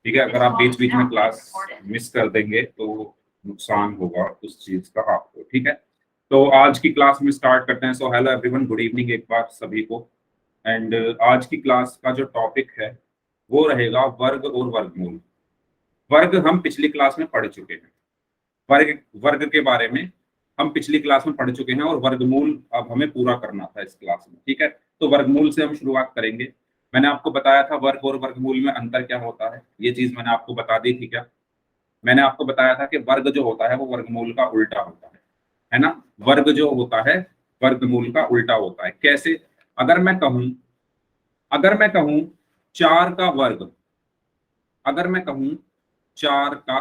ठीक है, अगर आप बीच बीच में क्लास मिस कर देंगे तो नुकसान होगा उस चीज का आपको। ठीक है, तो आज की क्लास में स्टार्ट करते हैं। So hello everyone, good evening एक बार सभी को। एंड आज की क्लास का जो टॉपिक है वो रहेगा वर्ग और वर्गमूल। वर्ग हम पिछली क्लास में पढ़ चुके हैं, वर्ग वर्ग के बारे में हम पिछली क्लास में पढ़ चुके हैं, और वर्गमूल अब हमें पूरा करना था इस क्लास में। ठीक है, तो वर्गमूल से हम शुरुआत करेंगे। मैंने आपको बताया था वर्ग और वर्गमूल में अंतर क्या होता है, ये चीज मैंने आपको बता दी थी क्या? मैंने आपको बताया था कि वर्ग जो होता है वो वर्गमूल का उल्टा होता है ना? वर्ग जो होता है वर्गमूल का उल्टा होता है। कैसे? अगर मैं कहूं अगर मैं कहूं 4 का वर्ग, अगर मैं कहूं 4 का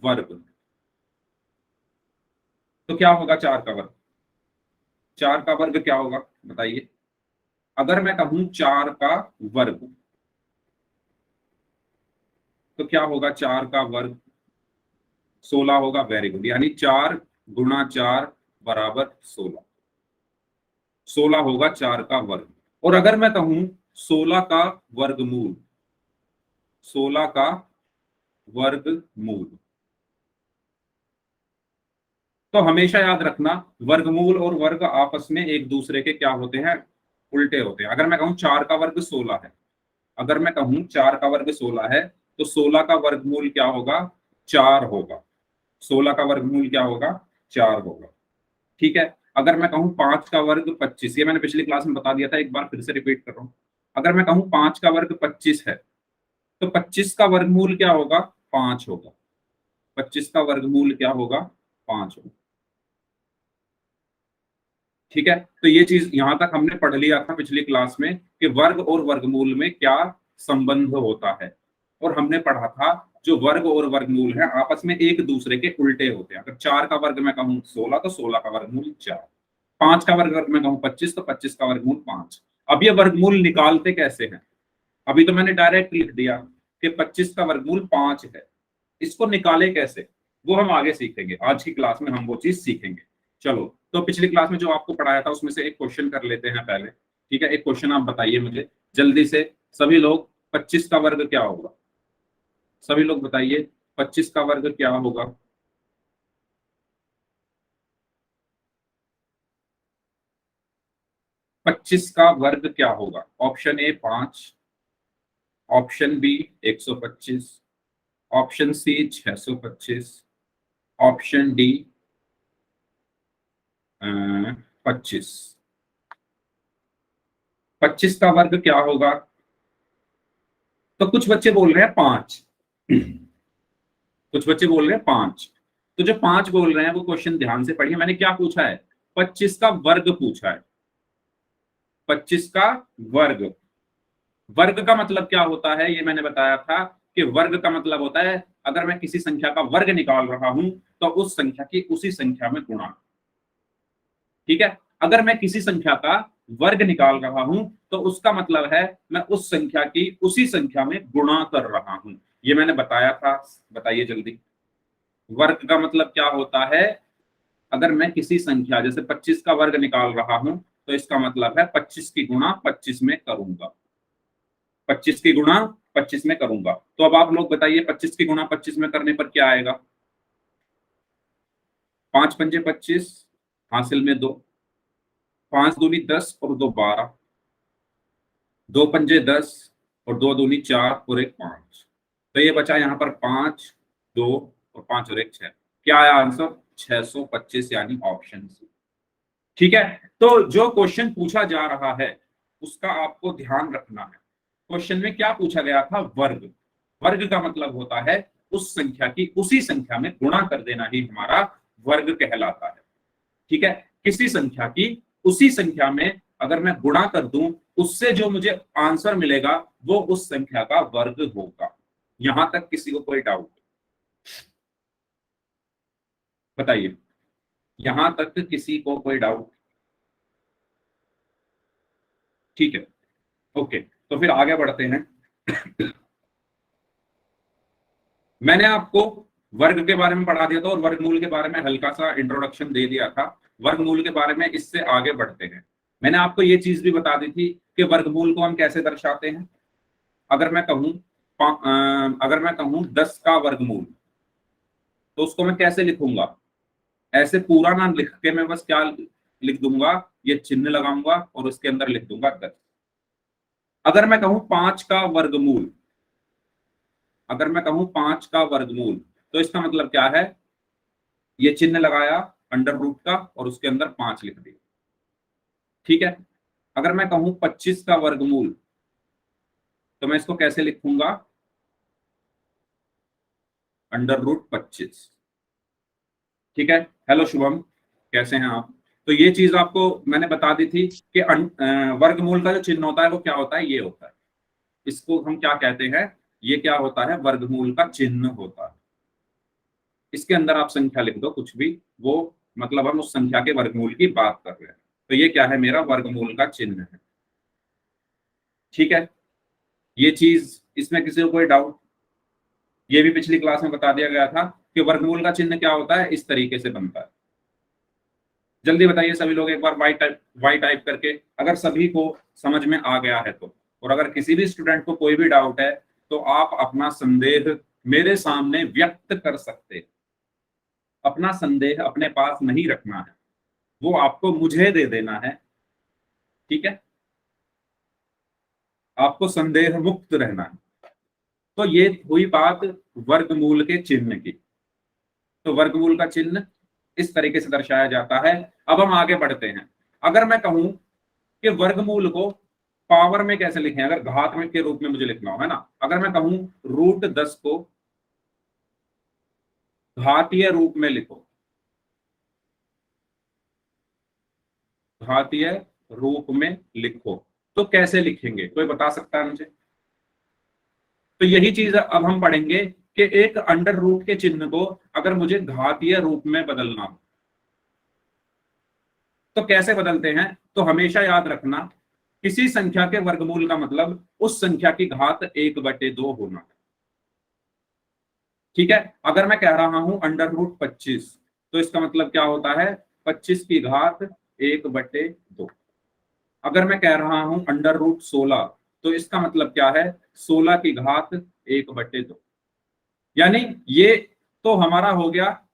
वर्ग, तो क्या होगा 4 का वर्ग? 4 का वर्ग क्या होगा बताइए? अगर मैं कहूं 4 का वर्ग, तो क्या होगा 4 का वर्ग? 16 होगा। वेरी गुड, यानी 4 गुणा 4 बराबर 16। 16 होगा 4 का वर्ग। और अगर मैं कहूं 16 का वर्गमूल, 16 का वर्गमूल, तो हमेशा याद रखना वर्गमूल और वर्ग आपस में एक दूसरे के क्या होते हैं? उल्टे होते हैं। अगर मैं कहूं 4 का वर्ग 16 है, अगर मैं कहूं 4 का वर्ग 16 है, तो 16 का वर्गमूल क्या होगा? 4 होगा। 16 का वर्गमूल क्या होगा? 4 होगा। ठीक है, अगर मैं कहूं 5 का वर्ग 25, ये मैंने पिछली क्लास में बता दिया था, एक बार फिर से रिपीट कर रहा हूं। अगर मैं कहूं 5 का वर्ग 25 है, तो 25 का वर्गमूल क्या होगा? 5 होगा। 25 का वर्गमूल क्या होगा? 5 होगा। ठीक है, तो ये चीज यहां तक हमने पढ़ लिया था पिछली क्लास में कि वर्ग और वर्गमूल में क्या संबंध होता है। और हमने पढ़ा था जो वर्ग और वर्गमूल है आपस में एक दूसरे के उल्टे होते हैं। अगर 4 का वर्ग मैं कहूं 16, तो 16 का वर्गमूल 4। 5 का वर्ग मैं कहूं 25, तो 25 का वर्गमूल 5। अब ये वर्गमूल निकालते कैसे हैं? अभी तो मैंने डायरेक्ट लिख दिया कि 25 का वर्गमूल 5 है। इसको निकाले कैसे, वो हम आगे सीखेंगे। आज की क्लास में हम वो चीज सीखेंगे। चलो, तो पिछली क्लास में जो आपको पढ़ाया था उसमें से एक क्वेश्चन कर लेते हैं पहले। ठीक है, एक क्वेश्चन आप बताइए मुझे जल्दी से सभी लोग। 25 का वर्ग क्या होगा? सभी लोग बताइए 25 का वर्ग क्या होगा? 25 का वर्ग क्या होगा? Option A 5, option B 125, option C 625, option D 25। 25 का वर्ग क्या होगा? तो कुछ बच्चे बोल रहे हैं 5, कुछ बच्चे बोल रहे हैं 5। तो जो 5 बोल रहे हैं वो क्वेश्चन ध्यान से पढ़िए। मैंने क्या पूछा है? 25 का वर्ग पूछा है। 25 का वर्ग। वर्ग का मतलब क्या होता है ये मैंने बताया था कि वर्ग का मतलब होता है अगर मैं किसी संख्या का वर्ग निकाल रहा हूं तो उस संख्या की उसी संख्या में गुणा। ठीक है, अगर मैं किसी संख्या का वर्ग निकाल रहा हूं तो उसका मतलब है मैं उस संख्या की उसी संख्या में गुणा कर रहा हूं। ये मैंने बताया था। बताइए जल्दी, वर्ग का मतलब क्या होता है? अगर मैं किसी संख्या जैसे 25 का वर्ग निकाल रहा हूं तो इसका मतलब है 25 की गुणा 25 में करूंगा। 25 की गुणा 25 में करूंगा। तो अब आप लोग बताइए 25 की गुणा 25 में करने पर क्या आएगा? 5 पंजे 25, हासिल में 2, 5 दूनी 10 और 2 12, 2 पंजे 10 और 2 दूनी 4 और 1 5। तो ये बचा यहाँ पर 5, 2 और 5 और 1 6। क्या आया आंसर? 625, यानी ऑप्शन सी। ठीक है, तो जो क्वेश्चन पूछा जा रहा है उसका आपको ध्यान रखना है। क्वेश्चन में क्या पूछा गया था? वर्ग। वर्ग का मतलब होता है उस संख्या की उसी संख्या में गुणा कर देना ही हमारा वर्ग कहलाता है। ठीक है, किसी संख्या की उसी संख्या में अगर मैं गुणा कर दूं, उससे जो मुझे आंसर मिलेगा वो उस संख्या का वर्ग होगा। यहां तक किसी को कोई डाउट? बताइए, यहां तक किसी को कोई डाउट? ठीक है, ओके, तो फिर आगे बढ़ते हैं। मैंने आपको वर्ग के बारे में पढ़ा दिया था और वर्गमूल के बारे में हल्का सा इंट्रोडक्शन दे दिया था। वर्गमूल के बारे में इससे आगे बढ़ते हैं। मैंने आपको ये चीज भी बता दी थी कि वर्गमूल को हम कैसे दर्शाते हैं। अगर मैं कहूं अगर मैं कहूं 10 का वर्गमूल, तो उसको मैं कैसे लिखूंगा? ऐसे पूरा ना लिख के मैं बस क्या लिख दूंगा, ये चिन्ह लगाऊंगा और उसके अंदर लिख दूंगा 10। अगर मैं कहूं 5 का वर्गमूल, अगर मैं कहूं 5 का वर्गमूल, तो इसका मतलब क्या है? ये चिन्ह लगाया अंडर रूट का और उसके अंदर 5 लिख दिया। ठीक है। अगर मैं कहूं 25 का वर्गमूल, तो मैं इसको कैसे लिखूंगा? Under root 25। ठीक है। हेलो शुभम, कैसे हैं आप? तो ये चीज आपको मैंने बता दी थी कि वर्गमूल का जो चिन्ह होता है वो क्या होता है, ये होता है। इसको हम क्या कहते हैं? ये क्या होता है? वर्गमूल का चिन्ह होता है। इसके अंदर आप संख्या लिख दो कुछ भी, वो मतलब हम उस संख्या के वर्गमूल की बात कर रहे हैं। तो ये क्या है? मेरा वर्गमूल का चिन्ह है। ठीक है। ये चीज, इसमें किसी को कोई डाउट? ये भी पिछली क्लास में बता दिया गया था कि वर्गमूल का चिन्ह क्या होता है, इस तरीके से बनता है। जल्दी बताइए सभी लोग एक बार वाई टाइप करके, अगर सभी को समझ में आ गया है तो। और अगर किसी भी स्टूडेंट को कोई भी डाउट है तो आप अपना संदेह मेरे सामने व्यक्त कर सकते हैं। अपना संदेह अपने पास नहीं रखना है, वो आपको मुझे दे देना है। ठीक है। आपको संदेह मुक्त रहना है। तो ये हुई बात वर्गमूल के चिन्ह की। तो वर्गमूल का चिन्ह इस तरीके से दर्शाया जाता है। अब हम आगे बढ़ते हैं। अगर मैं कहूं कि वर्गमूल को पावर में कैसे लिखें, अगर घात में के रूप में मुझे लिखना हो, है ना। अगर मैं कहूं √10 को घातीय रूप में लिखो, घातीय रूप में लिखो, तो कैसे लिखेंगे? कोई बता सकता है मुझे? तो यही चीज अब हम पढ़ेंगे कि एक अंडर रूट के चिन्ह को अगर मुझे घातीय रूप में बदलना हो तो कैसे बदलते हैं। तो हमेशा याद रखना, किसी संख्या के वर्गमूल का मतलब उस संख्या की घात 1/2 होना। ठीक है। अगर मैं कह रहा हूं √25, तो इसका मतलब क्या होता है? 25 की घात 1/2। अगर मैं कह रहा हूं √16, तो इसका मतलब क्या है? 16 की घात 1/2। यानी ये तो हमारा हो गया,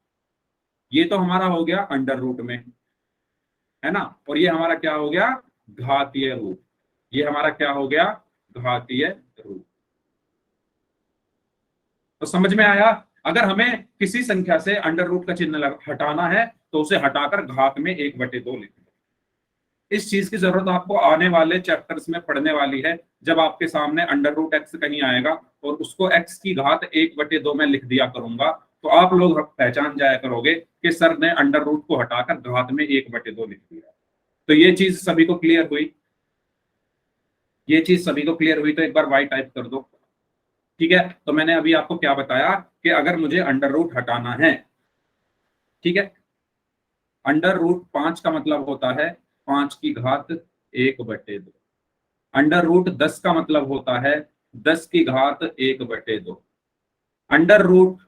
ये तो हमारा हो गया अंडर रूट में, है ना। और ये हमारा क्या हो गया? घातीय रूप। ये हमारा क्या हो गया? घातीय रूप। तो समझ में आया? अगर हमें किसी संख्या से अंडर रूट का चिन्ह हटाना है तो उसे हटाकर घात में 1/2 लिख दो। इस चीज की जरूरत आपको आने वाले चैप्टर्स में पढ़ने वाली है, जब आपके सामने √x कहीं आएगा और उसको x की घात 1/2 में लिख दिया करूंगा, तो आप लोग पहचान जाया करोगे कि सर ने अंडर रूट को हटाकर घात में 1/2 लिख दिया। तो ये चीज सभी को क्लियर हुई? ये चीज सभी को क्लियर हुई तो एक बार वाई टाइप कर दो। ठीक है। तो मैंने अभी आपको क्या बताया कि अगर मुझे अंडर रूट हटाना है, ठीक है, √5 का मतलब होता है 5 की घात 1/2। √10 का मतलब होता है 10 की घात 1/2। अंडर रूट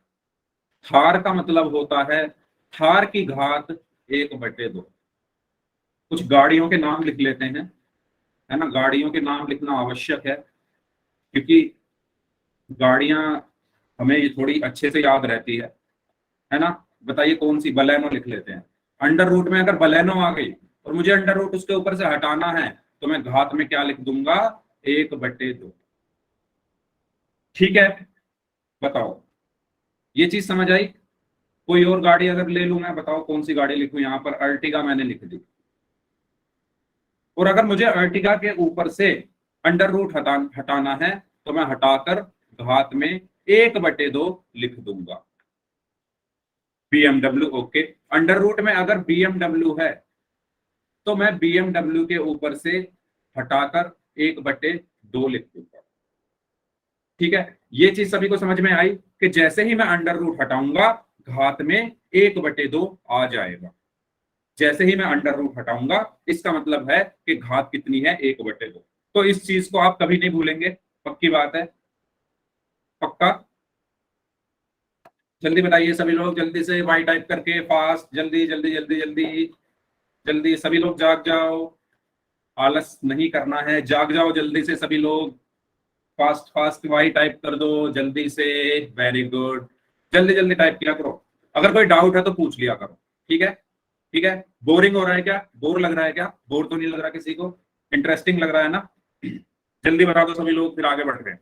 थार का मतलब होता है थार की घात 1/2। कुछ गाड़ियों के नाम लिख लेते हैं, है ना। गाड़ियों के नाम लिखना आवश्यक है, क्योंकि गाड़ियां हमें ये थोड़ी अच्छे से याद रहती है ना। बताइए कौन सी? बलेनो लिख लेते हैं। अंडर रूट में अगर बलेनो आ गई और मुझे अंडर रूट उसके ऊपर से हटाना है, तो मैं घात में क्या लिख दूंगा? 1/2। ठीक है। बताओ, ये चीज समझ आई? कोई और गाड़ी अगर ले लूं मैं, बताओ कौन सी गाड़ी लिखूं? यहां पर अर्टिगा मैंने लिख दी। और अगर मुझे अर्टिगा के ऊपर से अंडर रूट हटाना है, तो मैं हटाकर घात में 1/2 लिख दूंगा। BMW, okay. अंडर रूट में अगर BMW है, तो मैं BMW के ऊपर से हटाकर 1/2 लिख दूंगा। ठीक है। ये चीज सभी को समझ में आई कि जैसे ही मैं अंडर रूट हटाऊंगा, घात में 1/2 आ जाएगा। जैसे ही मैं अंडर रूट हटाऊंगा, इसका मतलब है कि घात कितनी है? 1/2। तो इस चीज को आप कभी नहीं भूलेंगे, पक्की बात है? पक्का? जल्दी बताइए सभी लोग, जल्दी से वाई टाइप करके, फास्ट, जल्दी जल्दी जल्दी जल्दी जल्दी। सभी लोग जाग जाओ, आलस नहीं करना है, जाग जाओ जल्दी से सभी लोग। फास्ट फास्ट वाई टाइप कर दो जल्दी से। वेरी गुड, जल्दी जल्दी टाइप किया करो। अगर कोई डाउट है तो पूछ लिया करो। ठीक है, ठीक है। बोरिंग हो रहा है क्या? बोर लग रहा है क्या? बोर तो नहीं लग रहा किसी को? इंटरेस्टिंग लग रहा है ना? जल्दी बता दो सभी लोग, फिर आगे बढ़ रहे हैं।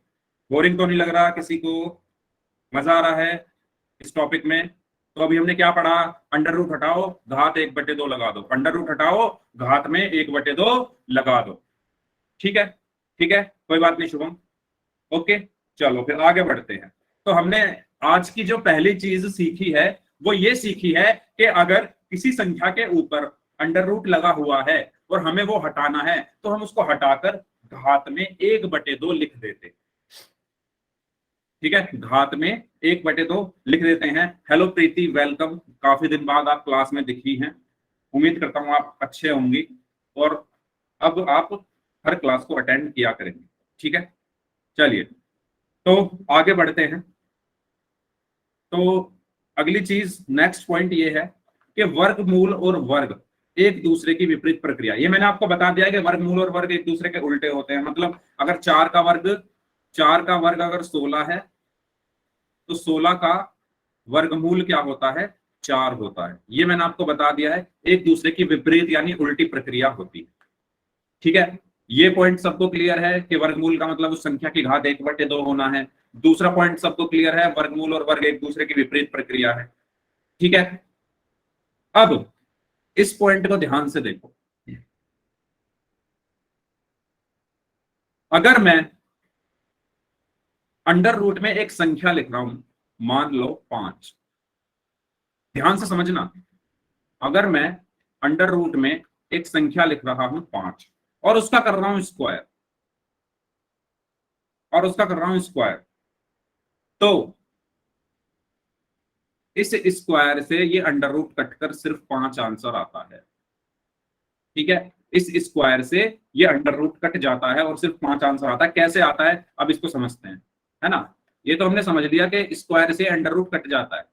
बोरिंग तो नहीं लग रहा किसी को? मजा आ रहा है इस टॉपिक में? तो अभी हमने क्या पढ़ा? अंडर रूट हटाओ, घात 1/2 लगा दो। अंडर रूट हटाओ, घात में 1/2 लगा दो। ठीक है, ठीक है, कोई बात नहीं शुभम। ओके, चलो फिर आगे बढ़ते हैं। तो हमने आज की जो पहली चीज सीखी है वो ये सीखी है कि अगर किसी संख्या के ऊपर अंडर रूट लगा हुआ है और हमें वो हटाना है तो हम उसको हटाकर घात में 1/2 लिख देते। ठीक है, घात में 1/2 लिख देते हैं। हेलो प्रीति, वेलकम। काफी दिन बाद आप क्लास में दिखी हैं। उम्मीद करता हूं आप अच्छे होंगी और अब आप हर क्लास को अटेंड किया करेंगे। ठीक है, चलिए तो आगे बढ़ते हैं। तो अगली चीज, नेक्स्ट पॉइंट ये है कि वर्गमूल और वर्ग एक दूसरे की विपरीत प्रक्रिया। ये मैंने आपको बता दिया कि वर्गमूल और वर्ग एक दूसरे के उल्टे होते हैं। मतलब अगर 4 का वर्ग अगर 16 है तो 16 का वर्गमूल क्या होता है? 4 होता है। ये मैंने आपको बता दिया है, एक दूसरे की विपरीत यानी उल्टी प्रक्रिया होती है। ठीक है, ये पॉइंट सबको क्लियर है कि वर्गमूल का मतलब उस संख्या की घात 1/2 होना है। दूसरा पॉइंट सबको क्लियर है, वर्गमूल और वर्ग एक दूसरे की विपरीत प्रक्रिया है। ठीक है, अब इस पॉइंट को ध्यान से देखो। अगर मैं अंडर रूट में एक संख्या लिख रहा हूं, मान लो 5। ध्यान से समझना, अगर मैं अंडर रूट में एक संख्या लिख रहा हूं 5 और उसका कर रहा हूं स्क्वायर, तो इस स्क्वायर से ये अंडर रूट कटकर सिर्फ 5 आंसर आता है। ठीक है, इस स्क्वायर से ये अंडर रूट कट जाता है और सिर्फ 5 आंसर आता है। कैसे आता है अब इसको समझते हैं, है ना? ये तो हमने समझ लिया कि स्क्वायर से अंडर रूट कट जाता है,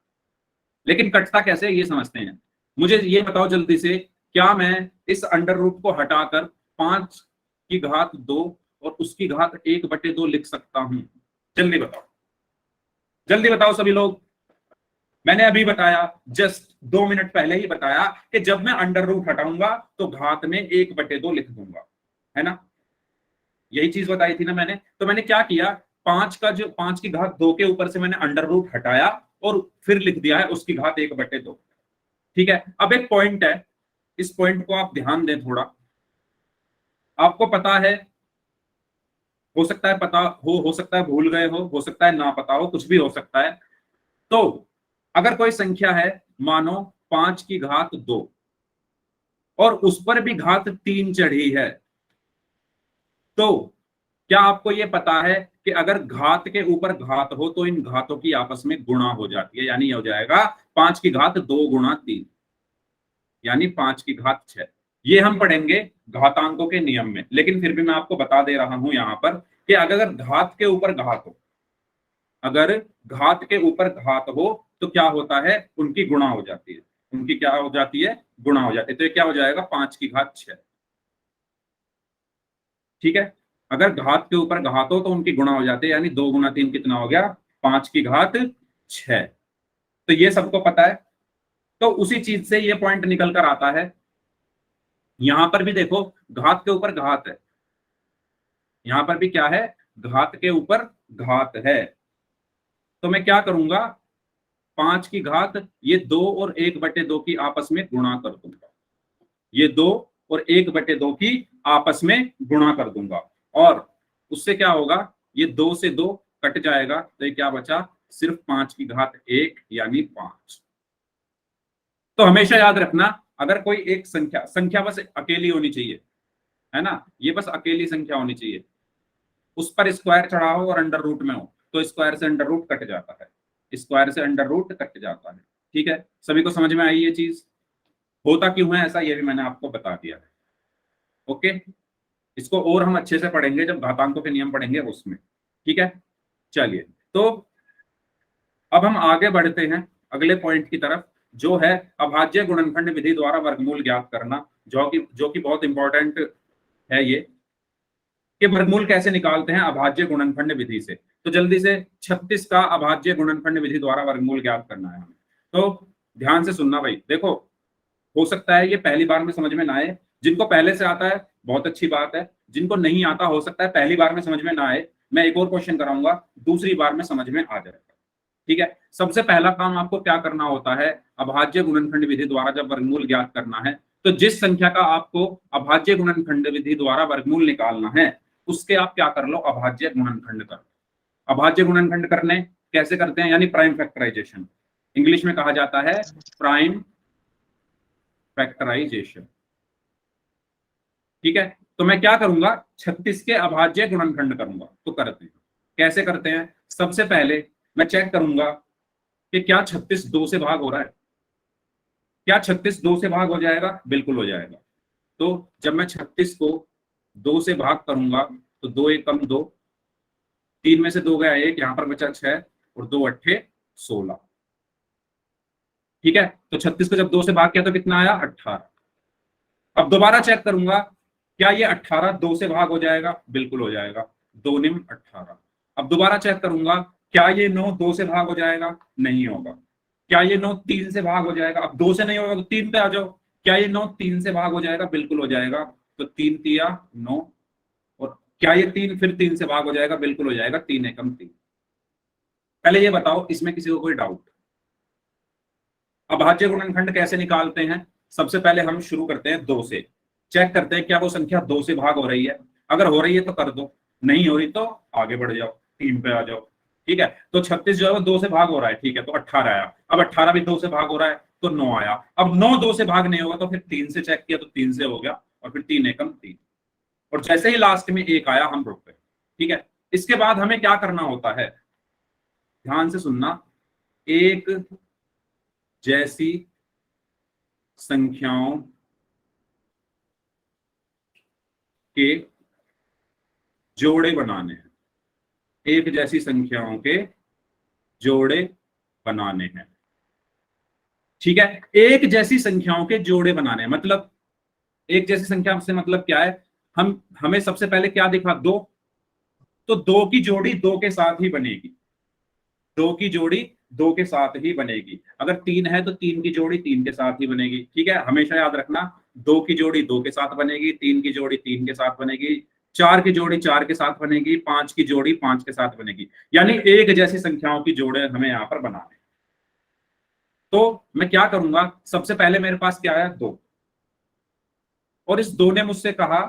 लेकिन कटता कैसे ये समझते हैं। मुझे ये बताओ जल्दी से, क्या मैं इस अंडर रूट को हटाकर 5 की घात 2 और उसकी घात 1/2 लिख सकता हूं? जल्दी बताओ, जल्दी बताओ सभी लोग। मैंने अभी बताया, जस्ट 2 मिनट पहले ही बताया कि जब मैं अंडर रूट हटाऊंगा तो घात में 1/2 लिख दूंगा, है ना? यही चीज बताई थी ना मैंने। तो मैंने क्या किया, 5 की घात 2 के ऊपर से मैंने अंडर रूट हटाया और फिर लिख दिया है उसकी घात 1/2। ठीक है, अब एक पॉइंट है, इस पॉइंट को आप ध्यान दें थोड़ा। आपको पता है, हो सकता है पता हो सकता है भूल गए हो सकता है ना पता हो, कुछ भी हो सकता है। तो अगर कोई संख्या है, मानो 5 की घात 2 और उस पर भी घात 3 चढ़ी है, तो क्या आपको यह पता है कि अगर घात के ऊपर घात हो तो इन घातों की आपस में गुणा हो जाती है, यानी हो जाएगा 5 की घात 2 × 3, यानी 5 की घात 6। ये हम पढ़ेंगे घातांकों के नियम में, लेकिन फिर भी मैं आपको बता दे रहा हूं यहां पर कि अगर घात के ऊपर घात हो, अगर घात के ऊपर घात हो तो क्या होता है, उनकी गुणा हो जाती है। उनकी क्या हो जाती है? गुणा हो जाती है। तो ये क्या हो जाएगा? 5 की घात 6। ठीक है, अगर घात के ऊपर घात हो तो उनकी गुणा हो जाती है, यानी 2 × 3 कितना हो गया? 5 की घात 6। तो ये सबको पता है। तो उसी चीज से ये पॉइंट निकल कर आता है, यहां पर भी देखो घात के ऊपर घात है, यहां पर भी क्या है? घात के ऊपर घात है। तो मैं क्या करूंगा, 5 की घात ये 2 और 1/2 की आपस में गुणा कर दूंगा। ये 2 और 1/2 की आपस में गुणा कर दूंगा, और उससे क्या होगा, ये 2 से 2 कट जाएगा, तो ये क्या बचा? सिर्फ 5 की घात 1 यानी 5। तो हमेशा याद रखना, अगर कोई एक संख्या संख्या बस अकेली होनी चाहिए, है ना? ये बस अकेली संख्या होनी चाहिए, उस पर स्क्वायर चढ़ा हो और अंडर रूट में हो तो स्क्वायर से अंडर रूट कट जाता है, स्क्वायर से अंडर रूट कट जाता है। ठीक है, सभी को समझ में आई ये चीज? होता क्यों है ऐसा, ये भी मैंने आपको बता दिया है। ओके, इसको और हम अच्छे से पढ़ेंगे जब घातांकों के नियम पढ़ेंगे उसमें। ठीक है, चलिए तो अब हम आगे बढ़ते हैं अगले पॉइंट की तरफ, जो है अभाज्य गुणनखंड विधि द्वारा वर्गमूल ज्ञात करना, जो कि बहुत इंपॉर्टेंट है ये। कि वर्गमूल कैसे निकालते हैं अभाज्य गुणनखंड विधि से। तो जल्दी से 36 का अभाज्य गुणनखंड विधि द्वारा वर्गमूल ज्ञात करना है हमें। तो ध्यान से सुनना भाई, देखो हो सकता है ये पहली बार में समझ में ना आए, जिनको पहले से आता है बहुत अच्छी बात है, जिनको नहीं आता हो सकता है पहली बार में समझ में ना आए, मैं एक और क्वेश्चन कराऊंगा, दूसरी बार में समझ में आ जाएगा। ठीक है, सबसे पहला काम आपको क्या करना होता है, अभाज्य गुणनखंड विधि द्वारा जब वर्गमूल ज्ञात करना है, तो जिस संख्या का आपको अभाज्य गुणनखंड विधि द्वारा वर्गमूल निकालना है, उसके आप क्या कर लो, अभाज्य गुणनखंड कर। अभाज्य गुणनखंड करने कैसे करते हैं, यानी प्राइम फैक्टराइजेशन, इंग्लिश में कहा जाता है प्राइम फैक्टराइजेशन। ठीक है, तो मैं क्या करूंगा, 36 के अभाज्य गुणनखंड करूंगा। तो करते हैं, कैसे करते हैं, सबसे पहले मैं चेक करूंगा कि क्या 36 2 से भाग हो रहा है। क्या 36 2 से भाग हो जाएगा, बिल्कुल हो जाएगा। तो जब मैं 36 को 2 से भाग करूंगा तो 2 एक कम 2, 3 में से 2 गया 1, यहां पर बचा 6 और 2 अट्ठे 16। ठीक है, तो 36 को जब 2 से भाग किया तो कितना आया, 18। अब दोबारा चेक करूंगा, क्या ये 18 2 से भाग हो जाएगा, बिल्कुल हो जाएगा, 2 निम 18। अब दोबारा चेक करूंगा, क्या ये 9 2 से भाग हो जाएगा, नहीं होगा। क्या ये 9 3 से भाग हो जाएगा, अब 2 से नहीं होगा तो 3 पे आ जाओ, क्या ये 9 3 से भाग हो जाएगा, बिल्कुल हो जाएगा, तो 3 तिया 9। और क्या ये 3 फिर 3 से भाग हो जाएगा, बिल्कुल हो जाएगा, 3 एकम 3। पहले ये बताओ इसमें किसी को कोई डाउट। अभाज्य गुणनखंड कैसे निकालते हैं, सबसे पहले हम शुरू करते हैं 2 से, चेक करते हैं क्या वो संख्या 2 से भाग हो रही है, अगर हो रही है तो कर दो, नहीं हो रही तो आगे बढ़ जाओ, 3 पे आ जाओ। ठीक है, तो 36 जो है वो 2 से भाग हो रहा है, ठीक है, तो 18 आया। अब 18 भी 2 से भाग हो रहा है तो 9 आया। अब 9 2 से भाग नहीं होगा तो फिर 3 से चेक किया तो 3 से हो गया, और फिर 3 एकम 3। और जैसे ही लास्ट में 1 आया हम रुक गए। ठीक है, इसके बाद हमें क्या करना होता है, ध्यान से सुनना, एक जैसी संख्याओं के जोड़े बनाने हैं, एक जैसी संख्याओं के जोड़े बनाने हैं। ठीक है, एक जैसी संख्याओं के जोड़े बनाने हैं, मतलब एक जैसी संख्या से मतलब क्या है, हम हमें सबसे पहले क्या दिखा, 2, तो 2 की जोड़ी 2 के साथ ही बनेगी, 2 की जोड़ी 2 के साथ ही बनेगी। अगर 3 है तो 3 की जोड़ी 3 के साथ ही बनेगी। ठीक है, हमेशा याद रखना, 2 की जोड़ी 2 के साथ बनेगी, 3 की जोड़ी 3 के साथ बनेगी, 4 की जोड़ी 4 के साथ बनेगी, 5 की जोड़ी 5 के साथ बनेगी। यानी एक जैसी संख्याओं की जोड़े हमें यहाँ पर बनाने। तो मैं क्या करूंगा, सबसे पहले मेरे पास क्या है, 2, और इस 2 ने मुझसे कहा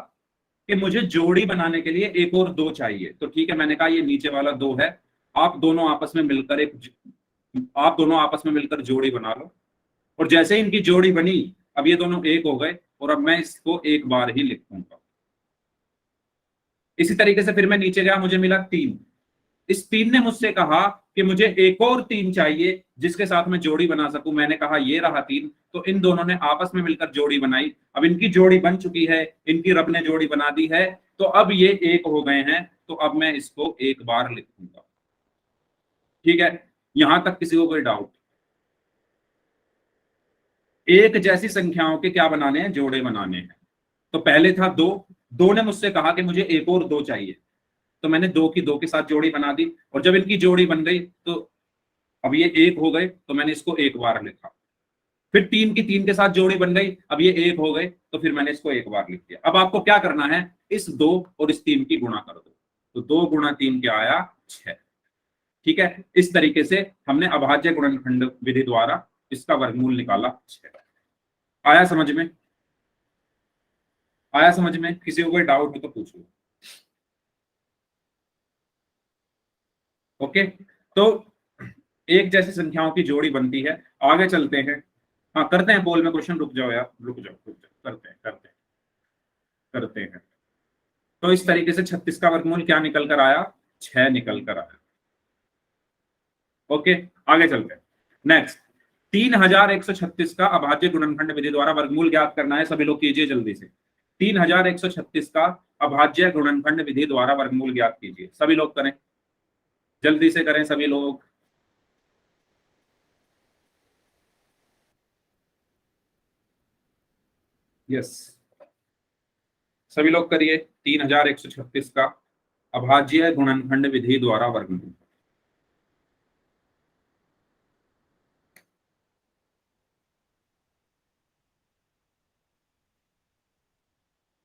कि मुझे जोड़ी बनाने के लिए एक और 2 चाहिए। तो ठीक है, मैंने कहा ये नीचे वाला 2 है, आप दोनों आपस में मिलकर आप दोनों आपस में मिलकर जोड़ी बना लो। और जैसे ही इनकी जोड़ी बनी, अब ये दोनों एक हो गए, और अब मैं इसको एक बार ही लिखूंगा। इसी तरीके से फिर मैं नीचे गया, मुझे मिला 3, इस 3 ने मुझसे कहा कि मुझे एक और 3 चाहिए जिसके साथ मैं जोड़ी बना सकूं। मैंने कहा ये रहा 3, तो इन दोनों ने आपस में मिलकर जोड़ी बनाई। अब इनकी जोड़ी बन चुकी है, इनकी रब ने जोड़ी बना दी है, तो अब ये एक हो गए हैं, तो अब मैं इसको एक बार लिखूंगा। ठीक है, यहां तक किसी को कोई डाउट। एक जैसी संख्याओं के क्या बनाने हैं, जोड़े बनाने हैं। तो पहले था 2, 2 ने मुझसे कहा कि मुझे एक और 2 चाहिए, तो मैंने 2 की 2 के साथ जोड़ी बना दी, और जब इनकी जोड़ी बन गई तो अब ये एक हो गए, तो मैंने इसको एक बार लिखा। फिर 3 की 3 के साथ जोड़ी बन गई, अब ये एक हो गए, तो फिर मैंने इसको एक बार लिख दिया। अब आपको क्या करना है, इस 2 और इस 3 की गुणा कर दो, तो 2 गुणा 3 क्या आया, 6। ठीक है, इस तरीके से हमने अभाज्य गुणनखंड विधि द्वारा इसका वर्गमूल निकाला, 6। आया समझ में, आया समझ में, किसी को कोई डाउट हो तो पूछो। ओके, तो एक जैसी संख्याओं की जोड़ी बनती है। आगे चलते हैं, हाँ करते हैं पोल में क्वेश्चन, रुक जाओ यार, रुक जाओ रुक जाओ, करते हैं। तो इस तरीके से 36 का वर्गमूल क्या निकल कर आया, 6 निकल कर आया। ओके, आगे चलते हैं। नेक्स्ट, 3136 का अभाज्य गुणनखंड विधि द्वारा वर्गमूल ज्ञात करना है, सभी लोग कीजिए जल्दी से। 3136 का अभाज्य गुणनखंड विधि द्वारा वर्गमूल ज्ञात कीजिए, सभी लोग करें, जल्दी से करें सभी लोग। यस, सभी लोग करिए। 3136 का अभाज्य गुणनखंड विधि द्वारा वर्गमूल।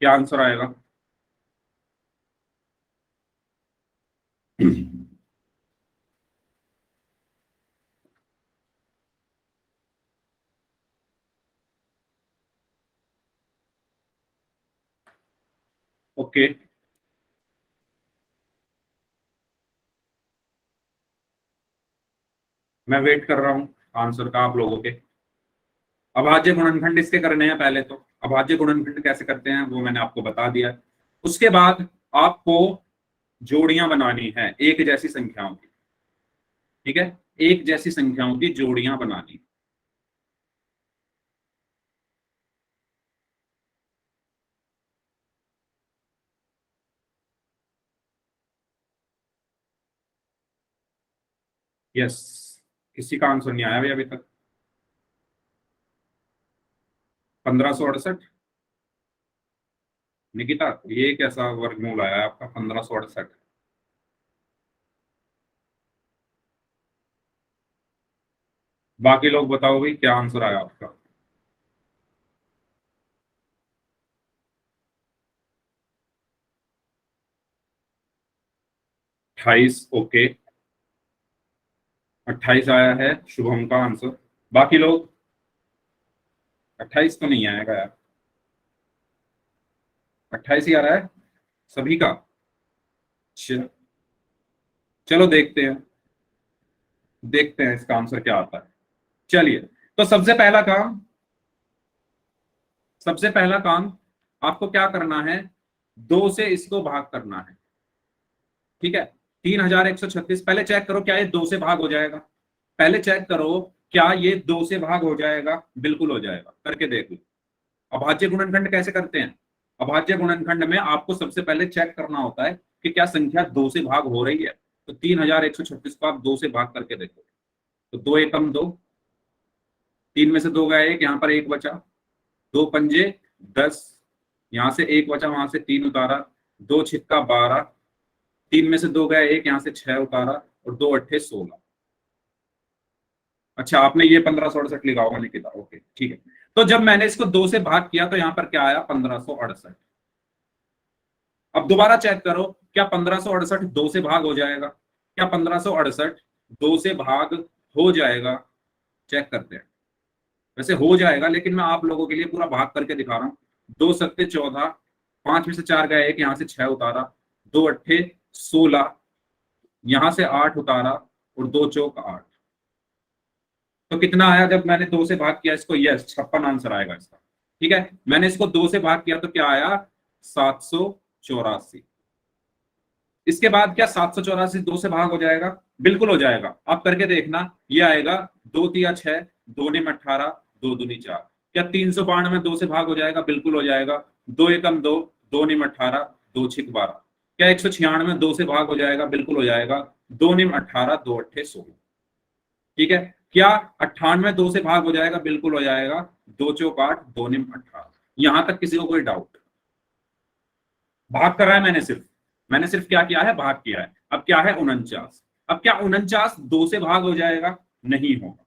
क्या आंसर आएगा? ओके, मैं वेट कर रहा हूं आंसर का आप लोगों के। अभाज्य गुणनखंड इसके करने हैं पहले तो। अभाज्य गुणनखंड कैसे करते हैं वो मैंने आपको बता दिया। उसके बाद आपको जोड़ियां बनानी है एक जैसी संख्याओं की। ठीक है, एक जैसी संख्याओं की जोड़ियां बनानी। यस, किसी का आंसर नहीं आया भाई अभी तक। 1568। निकिता, ये कैसा वर्गमूल आया आपका 1568? बाकी लोग बताओ भाई क्या आंसर आया आपका। 28। ओके, 28 आया है शुभम का आंसर। बाकी लोग? 28 तो नहीं आएगा यार। 28 ही आ रहा है सभी का। च- चलो देखते हैं, देखते हैं इसका आंसर क्या आता है। चलिए, तो सबसे पहला काम आपको क्या करना है, 2 से इसको भाग करना है। ठीक है, 3136। पहले चेक करो क्या ये 2 से भाग हो जाएगा। पहले चेक करो क्या ये 2 से भाग हो जाएगा। बिल्कुल हो जाएगा, करके देख लो। अभाज्य गुणनखंड कैसे करते हैं? अभाज्य गुणनखंड में आपको सबसे पहले चेक करना होता है कि क्या संख्या 2 से भाग हो रही है। तो 3136 को आप 2 से भाग करके देखो। तो 2 एकम 2, 3 में से 2 गया 1, यहाँ पर 1 बचा। 2 पंजे 10, यहाँ से 1 बचा, वहां से 3 उतारा। 2 छिक्का 12, 3 में से 2 गया 1, यहाँ से 6 उतारा, और 2 अट्ठे 16। अच्छा, आपने ये 1568 लिखा होगा निकिता। ओके ठीक है। तो जब मैंने इसको 2 से भाग किया तो यहाँ पर क्या आया, 1568। अब दोबारा चेक करो क्या 1568 2 से भाग हो जाएगा। क्या 1568 2 से भाग हो जाएगा? चेक करते हैं। वैसे हो जाएगा, लेकिन मैं आप लोगों के लिए पूरा भाग करके दिखा रहा हूँ। 2 सत्ते 14, 5 में से 4 गया 1, यहाँ से 6 उतारा। 2 अट्ठे 16, यहाँ से 8 उतारा, और 2 चौक 8। तो कितना आया जब मैंने 2 से भाग किया इसको? यस, 56 आंसर आएगा इसका। ठीक है, मैंने इसको 2 से भाग किया तो क्या आया, 784। इसके बाद क्या 784 2 से भाग हो जाएगा? बिल्कुल हो जाएगा, आप करके देखना। ये आएगा 2 तिया 6, 2 निम 18, 2 दूनी 4। क्या 392 2 से भाग हो जाएगा? बिल्कुल हो जाएगा। 2 एकम 2, 2 निम 18, 2 छिक 12। क्या 196 2 से भाग हो जाएगा? बिल्कुल हो जाएगा। 2 निम 18, 2 अट्ठे 16। ठीक है, क्या 98 2 से भाग हो जाएगा? बिल्कुल हो जाएगा। 2 चौक 8, 2 निम 18। यहां तक किसी को कोई डाउट? भाग कर रहा है मैंने सिर्फ क्या किया है, भाग किया है। अब क्या है, 49। अब क्या 49 2 से भाग हो जाएगा? नहीं होगा,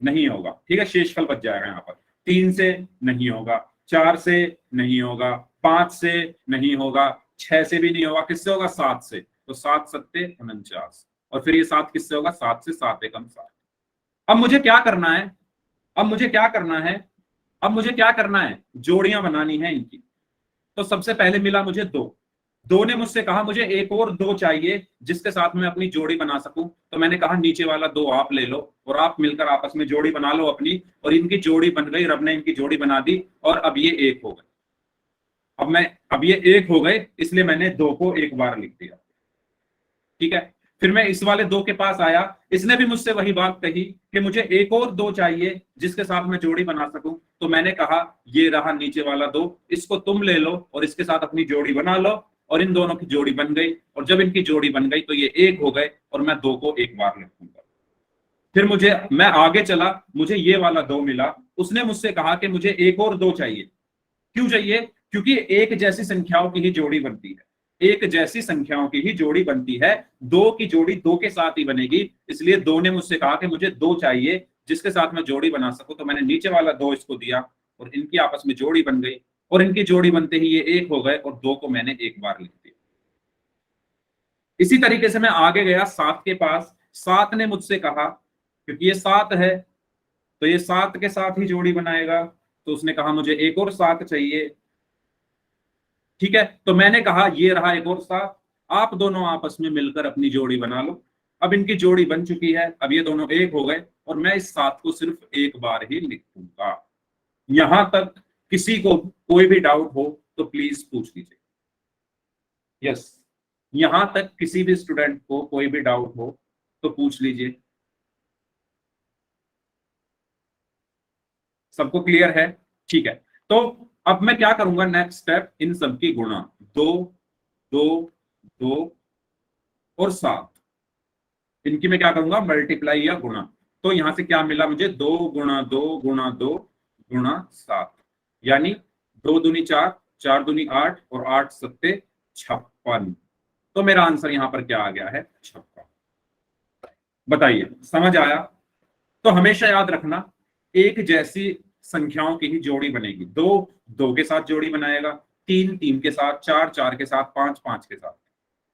नहीं होगा। ठीक है, शेषफल बच जाएगा यहाँ पर। 3 से नहीं होगा, 4 से नहीं होगा, 5 से नहीं होगा, 6 से भी नहीं होगा। किससे होगा? 7 से। तो 7 सत्ते 49, और फिर ये 7 किससे होगा? 7 से। 7 एकम 7। अब मुझे क्या करना है, अब मुझे क्या करना है, अब मुझे क्या करना है, जोड़ियां बनानी है इनकी। तो सबसे पहले मिला मुझे 2। 2 ने मुझसे कहा मुझे एक और 2 चाहिए जिसके साथ मैं अपनी जोड़ी बना सकूं। तो मैंने कहा नीचे वाला 2 आप ले लो, और आप मिलकर आपस में जोड़ी बना लो अपनी। और इनकी जोड़ी बन गई, रब ने इनकी जोड़ी बना दी, और अब ये एक हो गए। अब ये एक हो गए, इसलिए मैंने 2 को एक बार लिख दिया। ठीक है, फिर मैं इस वाले 2 के पास आया। इसने भी मुझसे वही बात कही कि मुझे एक और 2 चाहिए जिसके साथ मैं जोड़ी बना सकूं। तो मैंने कहा ये रहा नीचे वाला 2, इसको तुम ले लो और इसके साथ अपनी जोड़ी बना लो। और इन दोनों की जोड़ी बन गई, और जब इनकी जोड़ी बन गई तो ये एक हो गए, और मैं 2 को एक बार लिखूंगा। फिर मैं आगे चला, मुझे ये वाला 2 मिला। उसने मुझसे कहा कि मुझे एक और 2 चाहिए। क्यों चाहिए? क्योंकि एक जैसी संख्याओं की ही जोड़ी बनती है, एक जैसी संख्याओं की ही जोड़ी बनती है। दो की जोड़ी दो के साथ ही बनेगी, इसलिए दो ने मुझसे कहा कि मुझे दो चाहिए जिसके साथ मैं जोड़ी बना सकूं, तो मैंने नीचे वाला दो इसको दिया और इनकी आपस में जोड़ी बन गई, और इनकी जोड़ी बनते ही ये एक हो गए और दो को मैंने एक बार लिख दिया। इसी तरीके से मैं आगे गया सात के पास, सात ने मुझसे कहा क्योंकि ये सात है तो ये सात के साथ ही जोड़ी बनाएगा, तो उसने कहा मुझे एक और सात चाहिए। ठीक है, तो मैंने कहा ये रहा एक और सात, आप दोनों आपस में मिलकर अपनी जोड़ी बना लो। अब इनकी जोड़ी बन चुकी है, अब ये दोनों एक हो गए और मैं इस सात को सिर्फ एक बार ही लिखूंगा। यहां तक किसी को कोई भी डाउट हो तो प्लीज पूछ लीजिए। यस, यहां तक किसी भी स्टूडेंट को कोई भी डाउट हो तो पूछ लीजिए। सबको क्लियर है? ठीक है, तो अब मैं क्या करूंगा, नेक्स्ट स्टेप, इन सबकी गुणा, दो दो दो और सात, इनकी मैं क्या करूंगा, मल्टीप्लाई या गुणा। तो यहां से क्या मिला मुझे, दो गुणा दो गुणा दो गुणा सात, यानी दो दूनी चार, चार दूनी आठ और आठ सत्ते 56। तो मेरा आंसर यहां पर क्या आ गया है, 56। बताइए, समझ आया? तो हमेशा याद रखना, एक जैसी संख्याओं की ही जोड़ी बनेगी। दो दो के साथ जोड़ी बनाएगा, तीन तीन के साथ, चार चार के साथ, पांच पांच के साथ,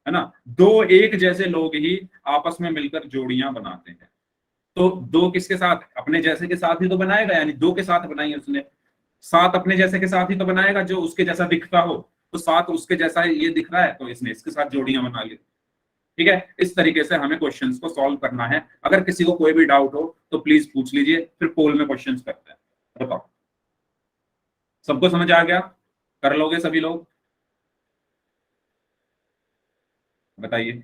है ना। दो एक जैसे लोग ही आपस में मिलकर जोड़ियां बनाते हैं। तो दो किसके साथ, अपने जैसे के साथ ही तो बनाएगा, यानी दो के साथ बनाई उसने। सात अपने जैसे के साथ ही तो बनाएगा, जो उसके जैसा दिखता हो। तो सात उसके जैसा ये दिख रहा है तो इसने इसके साथ जोड़ियां बना ली। ठीक है, इस तरीके से हमें क्वेश्चंस को सॉल्व करना है। अगर किसी को कोई भी डाउट हो तो प्लीज पूछ लीजिए, फिर पोल में क्वेश्चंस करते हैं। बताओ, सबको समझ आ गया? कर लोगे सभी लोग? बताइए।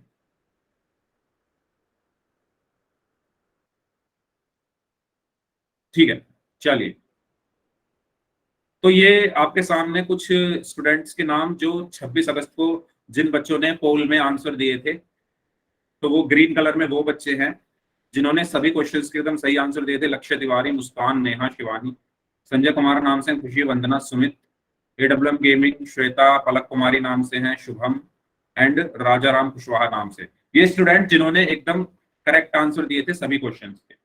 ठीक है, चलिए। तो ये आपके सामने कुछ स्टूडेंट्स के नाम जो 26 अगस्त को जिन बच्चों ने पोल में आंसर दिए थे, तो वो ग्रीन कलर में वो बच्चे हैं जिन्होंने सभी क्वेश्चंस के एकदम सही आंसर दिए थे। लक्ष्य तिवारी, मुस्कान, नेहा, शिवानी, संजय कुमार नाम से खुशी, वंदना, सुमित, एडब्ल्यूएम गेमिंग, श्वेता, पलक कुमारी नाम से हैं शुभम, एंड राजा राम कुशवाहा नाम से। ये स्टूडेंट जिन्होंने एकदम करेक्ट आंसर दिए थे सभी क्वेश्चंस के।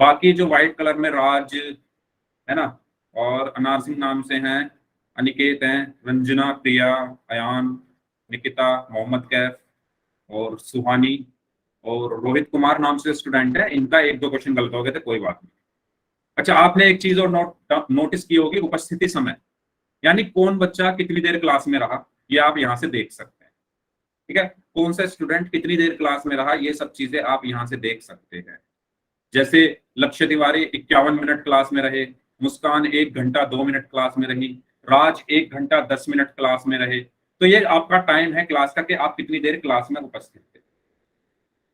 बाकी जो व्हाइट कलर में राज, है ना, और अनार सिंह नाम से हैं, अनिकेत हैं, रंजना, प्रिया, अयान, निकिता, मोहम्मद कैफ और सुहानी और रोहित कुमार नाम से स्टूडेंट है। इनका एक दो क्वेश्चन गलत हो गए थे, कोई बात नहीं। अच्छा, आपने एक चीज और नोटिस की होगी, उपस्थिति समय, यानी कौन बच्चा कितनी देर क्लास में रहा, ये आप यहाँ से देख सकते हैं। ठीक है, कौन सा स्टूडेंट कितनी देर क्लास में रहा, ये सब चीजें आप यहाँ से देख सकते हैं। जैसे लक्ष्य तिवारी 51 मिनट क्लास में रहे, मुस्कान 1 घंटा 2 मिनट क्लास में रही, राज 1 घंटा 10 मिनट क्लास में रहे। तो ये आपका टाइम है क्लास का कि आप कितनी देर क्लास में उपस्थित थे।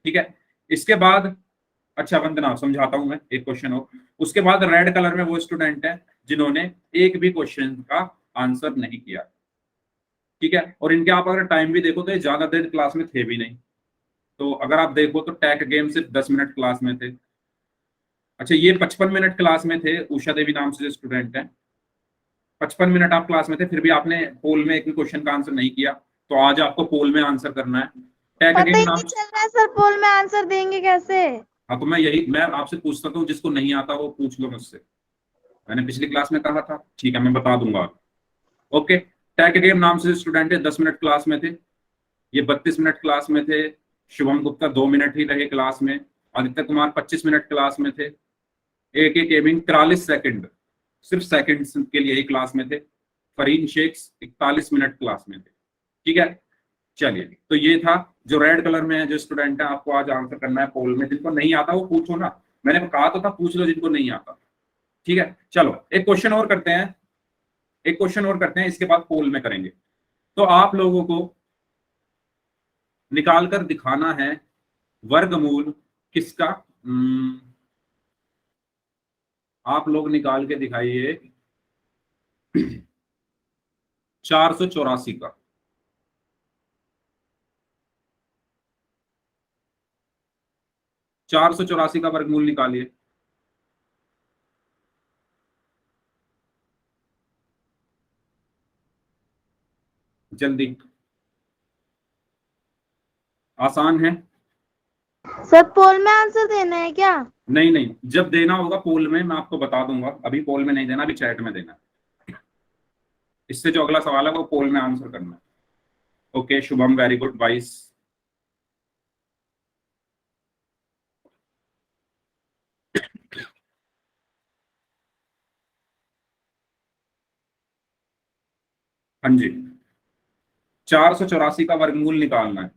ठीक है, इसके बाद, अच्छा वंदना, समझाता हूं मैं एक क्वेश्चन हो। उसके बाद रेड कलर में वो स्टूडेंट है जिन्होंने एक भी क्वेश्चन का आंसर नहीं किया। ठीक है, और इनके आप अगर टाइम भी देखो तो ये ज्यादा देर क्लास में थे भी नहीं। तो अगर आप देखो तो टैक गेम सिर्फ 10 मिनट क्लास में थे। अच्छा, ये 55 मिनट क्लास में थे, उषा देवी नाम से जो स्टूडेंट है। 55 मिनट आप क्लास में थे, फिर भी आपने पोल में एक भी क्वेश्चन का आंसर नहीं किया। तो आज आपको पोल में आंसर करना है। टैग पता गेम ही नाम। नहीं चल रहा है सर, पोल में आंसर देंगे कैसे? हाँ, तो मैं आपसे पूछ सकता हूँ, जिसको नहीं आता वो पूछ लो मुझसे। मैंने पिछली क्लास में कहा था, ठीक है, मैं बता दूंगा। ओके, टैग गेम नाम से स्टूडेंट है, 10 मिनट क्लास में थे। ये 32 मिनट क्लास में थे। शुभम गुप्ता 2 मिनट ही रहे क्लास में। आदित्य कुमार 25 मिनट क्लास में थे। ए के गेमिंग 43 सेकंड, सिर्फ सेकंड्स के लिए ही क्लास में थे। फरीन शेख्स 41 मिनट क्लास में थे। ठीक है, चलिए, तो ये था। जो रेड कलर में है जो स्टूडेंट है, आपको आज आंसर करना है पोल में। जिनको नहीं आता वो पूछो ना, मैंने कहा तो था पूछ लो जिनको नहीं आता। ठीक है, चलो एक क्वेश्चन और करते हैं, एक क्वेश्चन और करते हैं, इसके बाद पोल में करेंगे। तो आप लोगों को निकाल कर दिखाना है वर्गमूल किसका। आप लोग निकाल के दिखाइए 484 का। 484 का वर्गमूल निकालिए। जल्दी, आसान है। सर पोल में आंसर देना है क्या? नहीं नहीं, जब देना होगा पोल में मैं आपको बता दूंगा, अभी पोल में नहीं देना, अभी चैट में देना। इससे जो अगला सवाल है वो पोल में आंसर करना है। Okay Shubham, very good 22। हाँ जी, 484 का वर्गमूल निकालना है।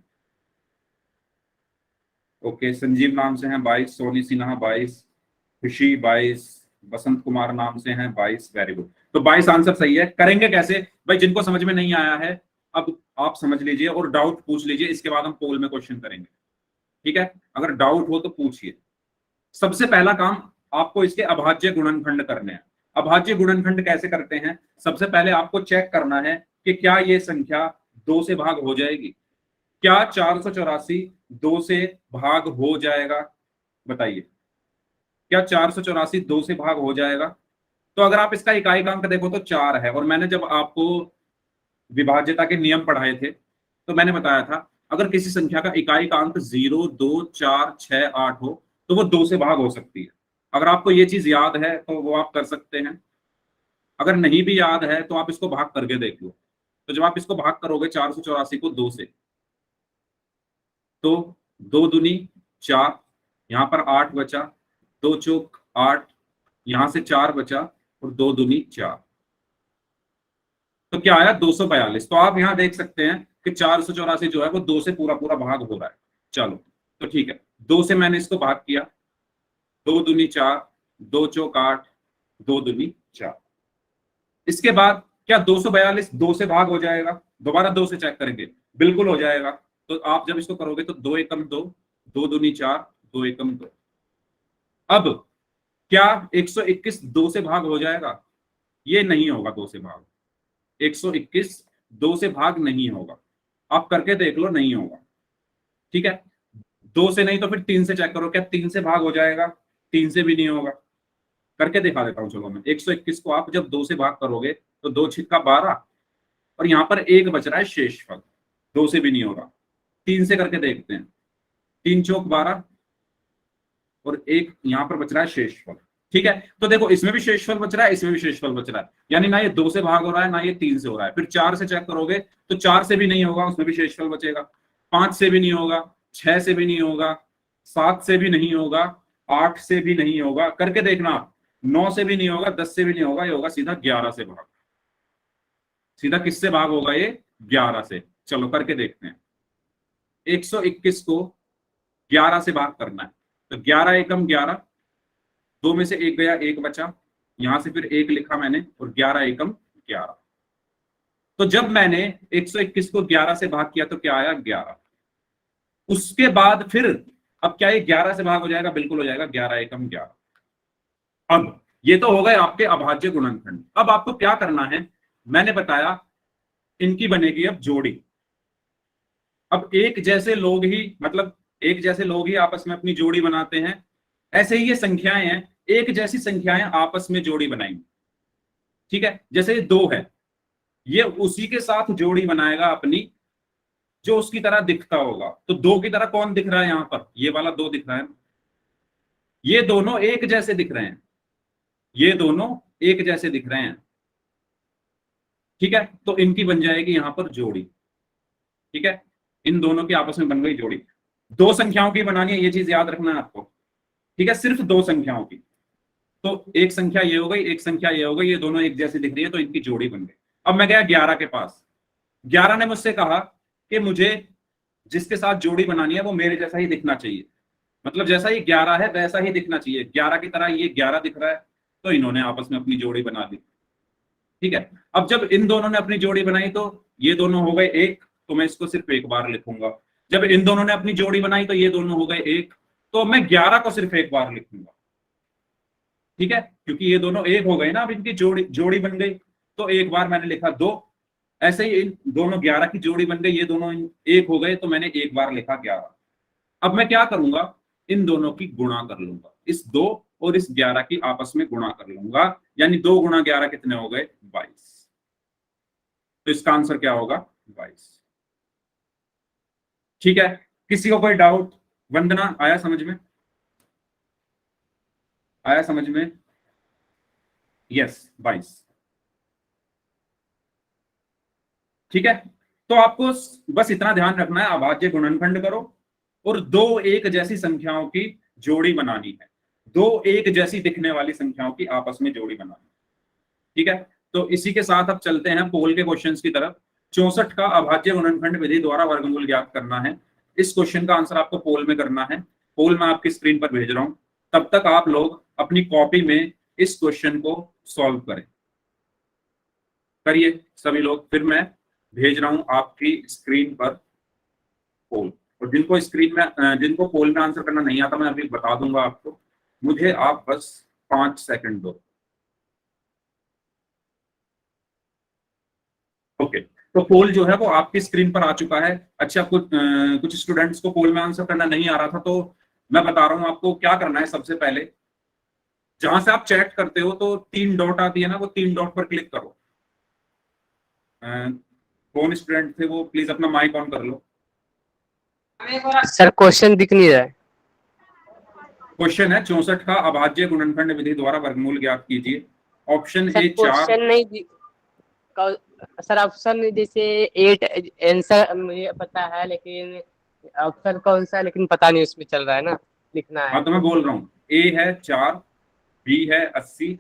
ओके, संजीव नाम से हैं 22, सोनी सिन्हा 22, खुशी 22, बसंत कुमार नाम से हैं 22, वेरी गुड। तो 22 आंसर सही है। करेंगे कैसे भाई, जिनको समझ में नहीं आया है अब आप समझ लीजिए और डाउट पूछ लीजिए, इसके बाद हम पोल में क्वेश्चन करेंगे। ठीक है, अगर डाउट हो तो पूछिए। सबसे पहला काम आपको इसके अभाज्य गुणनखंड करने हैं। अभाज्य गुणनखंड कैसे करते हैं? सबसे पहले आपको चेक करना है कि क्या ये संख्या 2 से भाग हो जाएगी। क्या 484 2 से भाग हो जाएगा? बताइए, क्या 484 2 से भाग हो जाएगा? तो अगर आप इसका इकाई-अंक देखो तो 4 है, और मैंने जब आपको विभाज्यता के नियम पढ़ाए थे तो मैंने बताया था अगर किसी संख्या का इकाई का अंक 0, 2, 4, 6, 8 हो तो वो 2 से भाग हो सकती है। अगर आपको ये चीज याद है तो वो आप कर सकते हैं, अगर नहीं भी याद है तो आप इसको भाग करके देख लो। तो जब आप इसको भाग करोगे 484 को 2 से, तो 2 दूनी 4, यहां पर 8 बचा, 2 चौक 8, यहां से 4 बचा, और 2 दूनी 4, तो क्या आया 242। तो आप यहां देख सकते हैं कि 484 जो है वो 2 से पूरा पूरा भाग हो रहा है। चलो तो ठीक है, 2 से मैंने इसको भाग किया, 2 दूनी 4, 2 चौक 8, 2 दूनी 4। इसके बाद क्या 242 2 से भाग हो जाएगा? दोबारा 2 से चेक करेंगे, बिल्कुल हो जाएगा। तो आप जब इसको करोगे तो 2 एकम 2, 2 दूनी 4, 2 एकम 2। अब क्या 121 2 से भाग हो जाएगा? ये नहीं होगा 2 से भाग, 121 2 से भाग नहीं होगा। आप करके देख लो, नहीं होगा। ठीक है, 2 से नहीं तो फिर 3 से चेक करो, क्या 3 से भाग हो जाएगा? 3 से भी नहीं होगा। करके दिखा देता हूं, चलो मैं 121 को आप जब 2 से भाग करोगे तो 2 छिक्का 12, और यहां पर 1 बच रहा है शेषफल, 2 से भी नहीं होगा। 3 से करके देखते हैं, 3 चौक 12, और 1 यहां पर बच रहा है शेषफल। ठीक है, तो देखो इसमें भी शेषफल बच रहा है, इसमें भी शेषफल बच रहा है, यानी ना ये 2 से भाग हो रहा है ना ये 3 से हो रहा है। फिर 4 से चेक करोगे तो 4 से भी नहीं होगा, उसमें भी शेषफल बचेगा। 5 से भी नहीं होगा, 6 से भी नहीं होगा, 7 से भी नहीं होगा, 8 से भी नहीं होगा। करके देखना, 9 से भी नहीं होगा, 10 से भी नहीं होगा, ये होगा सीधा 11 से भाग। सीधा किससे भाग होगा ये? 11 से। चलो करके देखते हैं, 121 को 11 से भाग करना है। तो 11 एकम 11, 2 में से 1 गया, 1 बचा, यहां से फिर 1 लिखा मैंने, और 11 एकम 11। तो जब मैंने 121 को 11 से भाग किया तो क्या आया? 11। उसके बाद फिर अब क्या ये 11 से भाग हो जाएगा? बिल्कुल हो जाएगा, 11 एकम 11। अब ये तो हो गए आपके अभाज्य गुणनखंड। अब आपको क्या करना है, मैंने बताया इनकी बनेगी अब जोड़ी। अब एक जैसे लोग ही, मतलब एक जैसे लोग ही आपस में अपनी जोड़ी बनाते हैं, ऐसे ही ये संख्याएं हैं, एक जैसी संख्याएं आपस में जोड़ी बनाएंगी। ठीक है, जैसे 2 है, ये उसी के साथ जोड़ी बनाएगा अपनी जो उसकी तरह दिखता होगा। तो 2 की तरह कौन दिख रहा है यहां पर? ये वाला 2 दिख रहा है। ये दोनों एक जैसे दिख रहे हैं, ये दोनों एक जैसे दिख रहे हैं। ठीक है, तो इनकी बन जाएगी यहां पर जोड़ी। ठीक है, इन दोनों की आपस में बन गई जोड़ी। 2 संख्याओं की बनानी है, ये चीज याद रखना है आपको। ठीक है, सिर्फ 2 संख्याओं की। तो एक संख्या ये हो गई, एक संख्या ये हो गई, ये दोनों एक जैसी दिख रही है, तो इनकी जोड़ी बन गई। अब मैं गया 11 के पास, 11 ने मुझसे कहा कि मुझे जिसके साथ जोड़ी बनानी है वो मेरे जैसा ही दिखना चाहिए, मतलब जैसा ये 11 है वैसा ही दिखना चाहिए, 11 की तरह ये 11 दिख रहा है। तो इन्होंने आपस में अपनी जोड़ी बना दी। ठीक है, अब जब इन दोनों ने अपनी जोड़ी बनाई तो ये दोनों हो गए एक, तो मैं इसको सिर्फ एक बार लिखूंगा। जब इन दोनों ने अपनी जोड़ी बनाई तो ये दोनों हो गए एक, तो मैं 11 को सिर्फ एक बार लिखूंगा। ठीक है, क्योंकि ये दोनों एक हो गए ना, अब इनकी जोड़ी जोड़ी बन गई, तो एक बार मैंने लिखा 2। ऐसे ही इन दोनों 11 की जोड़ी बन गई, ये दोनों एक हो गए, तो मैंने एक बार लिखा 11। अब मैं क्या करूंगा, इन दोनों की गुणा कर लूंगा, इस 2 और इस 11 की आपस में गुणा कर लूंगा, यानी 2 गुणा 11 कितने हो गए? 22। तो इसका आंसर क्या होगा? 22। ठीक है, किसी को कोई डाउट? वंदना, आया समझ में? आया समझ में? यस, 22। ठीक है, तो आपको बस इतना ध्यान रखना है, अभाज्य गुणनखंड करो और दो एक जैसी संख्याओं की जोड़ी बनानी है। दो एक जैसी दिखने वाली संख्याओं की आपस में जोड़ी बनानी है। ठीक है, तो इसी के साथ अब चलते हैं पोल के क्वेश्चंस की तरफ। 64 का अभाज्य गुणनखंड विधि द्वारा वर्गमूल ज्ञात करना है। इस क्वेश्चन का आंसर आपको पोल में करना है। पोल मैं आपकी स्क्रीन पर भेज रहा हूं, तब तक आप लोग अपनी कॉपी में इस क्वेश्चन को सॉल्व करें। करिए सभी लोग, फिर मैं भेज रहा हूं आपकी स्क्रीन पर पोल। और जिनको स्क्रीन में जिनको पोल में आंसर करना नहीं आता, मैं अभी बता दूंगा आपको, मुझे आप बस 5 सेकंड दो। ओके, तो पोल जो है वो आपकी स्क्रीन पर आ चुका है। अच्छा, कुछ स्टूडेंट्स को पोल में आंसर करना नहीं आ रहा था, तो मैं बता रहा हूं आपको क्या करना है। सबसे पहले जहां से आप चैट करते हो तो 3 डॉट आती है ना, वो 3 डॉट पर क्लिक करो। कौन स्टूडेंट थे वो, प्लीज अपना माइक ऑन कर लो। सर क्वेश्चन दिख नहीं रहा है। क्वेश्चन है 64 का अभाज्य गुणनखंड विधि द्वारा वर्गमूल ज्ञात कीजिए। ऑप्शन सर ए 4। क्वेश्चन नहीं सर ऑप्शन जैसे 8 आंसर मुझे पता है, लेकिन ऑप्शन कौन सा है लेकिन पता नहीं उसमें चल रहा है ना, लिखना है। हाँ, तो मैं बोल रहा हूँ, ए है 4, बी है 80,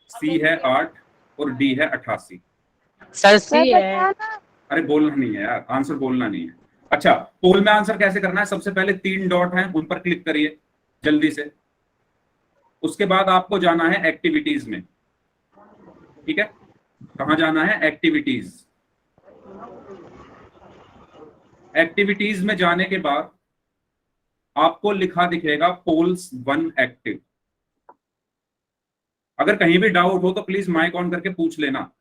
सी है 8 और डी है 88। सर सर सी है। बताना। अरे बोलना नहीं है यार, आंसर बोलना नहीं है। अच्छा, पोल में आंसर कैसे करना है? सबसे पहले 3 डॉट हैं, उन पर क्लिक करिए जल्दी से। उसके बाद आपको जाना है एक्टिविटीज में। ठीक है, कहाँ जाना है? एक्टिविटीज। एक्टिविटीज में जाने के बाद आपको लिखा दिखेगा पोल्स 1 एक्टिव। अगर कहीं भी डाउट हो तो प्लीज माइक ऑन करके पूछ लेना।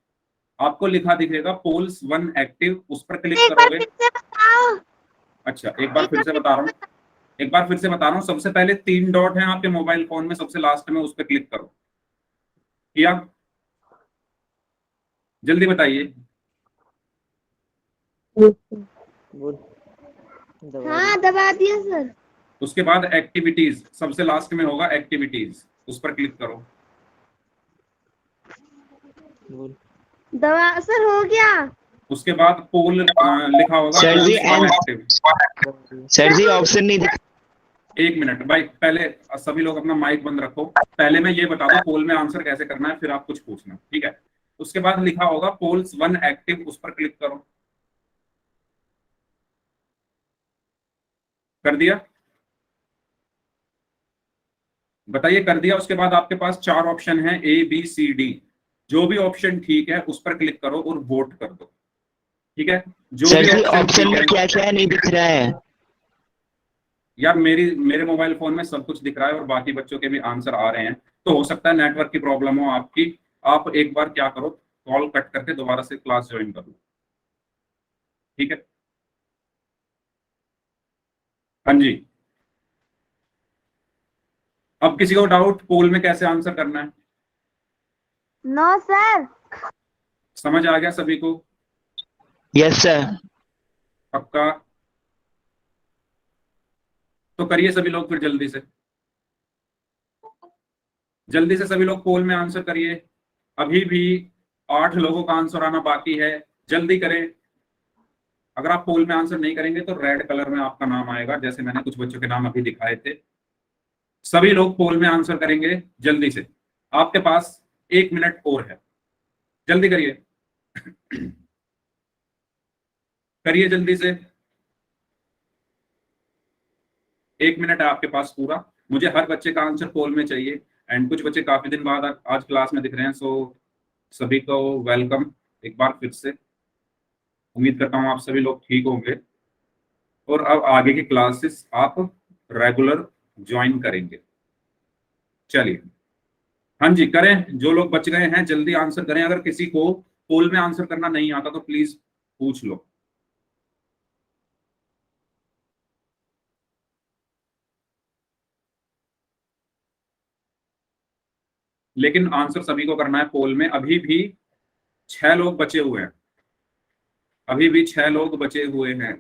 आपको लिखा दिखेगा पोल्स 1 एक्टिव, उस पर क्लिक एक बार करोगे। फिर से बताओ। अच्छा, एक बार फिर से बता रहा हूँ, एक बार फिर से बता रहा हूँ। सबसे पहले 3 डॉट हैं आपके मोबाइल फोन में, सबसे लास्ट में, उस पर क्लिक करो। किया? जल्दी बताइए। हाँ, दबा दिया सर। उसके बाद एक्टिविटीज, सबसे लास्ट में होगा एक्टिविटीज, उस पर क्लिक करो। दबा सर, हो गया। उसके बाद पोल लिखा होगा, सर जी, पोल्स 1 एक्टिव। सर जी ऑप्शन नहीं दिख। एक मिनट भाई, पहले सभी लोग अपना माइक बंद रखो। पहले मैं ये बता दूं पोल में आंसर कैसे करना है, फिर आप कुछ पूछना। ठीक है, उसके बाद लिखा होगा पोल्स 1 एक्टिव, उस पर क्लिक करो। कर दिया? बताइए, कर दिया? उसके बाद आपके पास 4 ऑप्शन है, ए बी सी डी। जो भी ऑप्शन ठीक है उस पर क्लिक करो और वोट कर दो। ठीक है, जो सर भी जी ऑप्शन ऑप्शन ठीक में है। क्या क्या नहीं दिख रहा है? यार मेरे मोबाइल फोन में सब कुछ दिख रहा है और बाकी बच्चों के भी आंसर आ रहे हैं, तो हो सकता है नेटवर्क की प्रॉब्लम हो आपकी। आप एक बार क्या करो, कॉल कट करके दोबारा से क्लास ज्वाइन कर लो। ठीक है, हाँ जी। अब किसी को डाउट पोल में कैसे आंसर करना है? No sir. समझ आ गया सभी को? Yes sir. पक्का? तो करिए सभी लोग फिर जल्दी से सभी लोग पोल में आंसर करिए। अभी भी 8 लोगों का आंसर आना बाकी है, जल्दी करें। अगर आप पोल में आंसर नहीं करेंगे तो रेड कलर में आपका नाम आएगा, जैसे मैंने कुछ बच्चों के नाम अभी दिखाए थे। सभी लोग पोल में आंसर करेंगे जल्दी से। आपके पास 1 मिनट और है, जल्दी करिए। करिए जल्दी से, 1 मिनट है आपके पास पूरा। मुझे हर बच्चे का आंसर पोल में चाहिए। एंड कुछ बच्चे काफी दिन बाद आज क्लास में दिख रहे हैं, सो सभी को वेलकम एक बार फिर से। उम्मीद करता हूँ आप सभी लोग ठीक होंगे और अब आगे की क्लासेस आप रेगुलर ज्वाइन करेंगे। चलिए, हाँ जी, करें। जो लोग बच गए हैं जल्दी आंसर करें। अगर किसी को पोल में आंसर करना नहीं आता तो प्लीज पूछ लो। लेकिन आंसर सभी को करना है पोल में। अभी भी 6 लोग बचे हुए हैं। अभी भी 6 लोग बचे हुए हैं।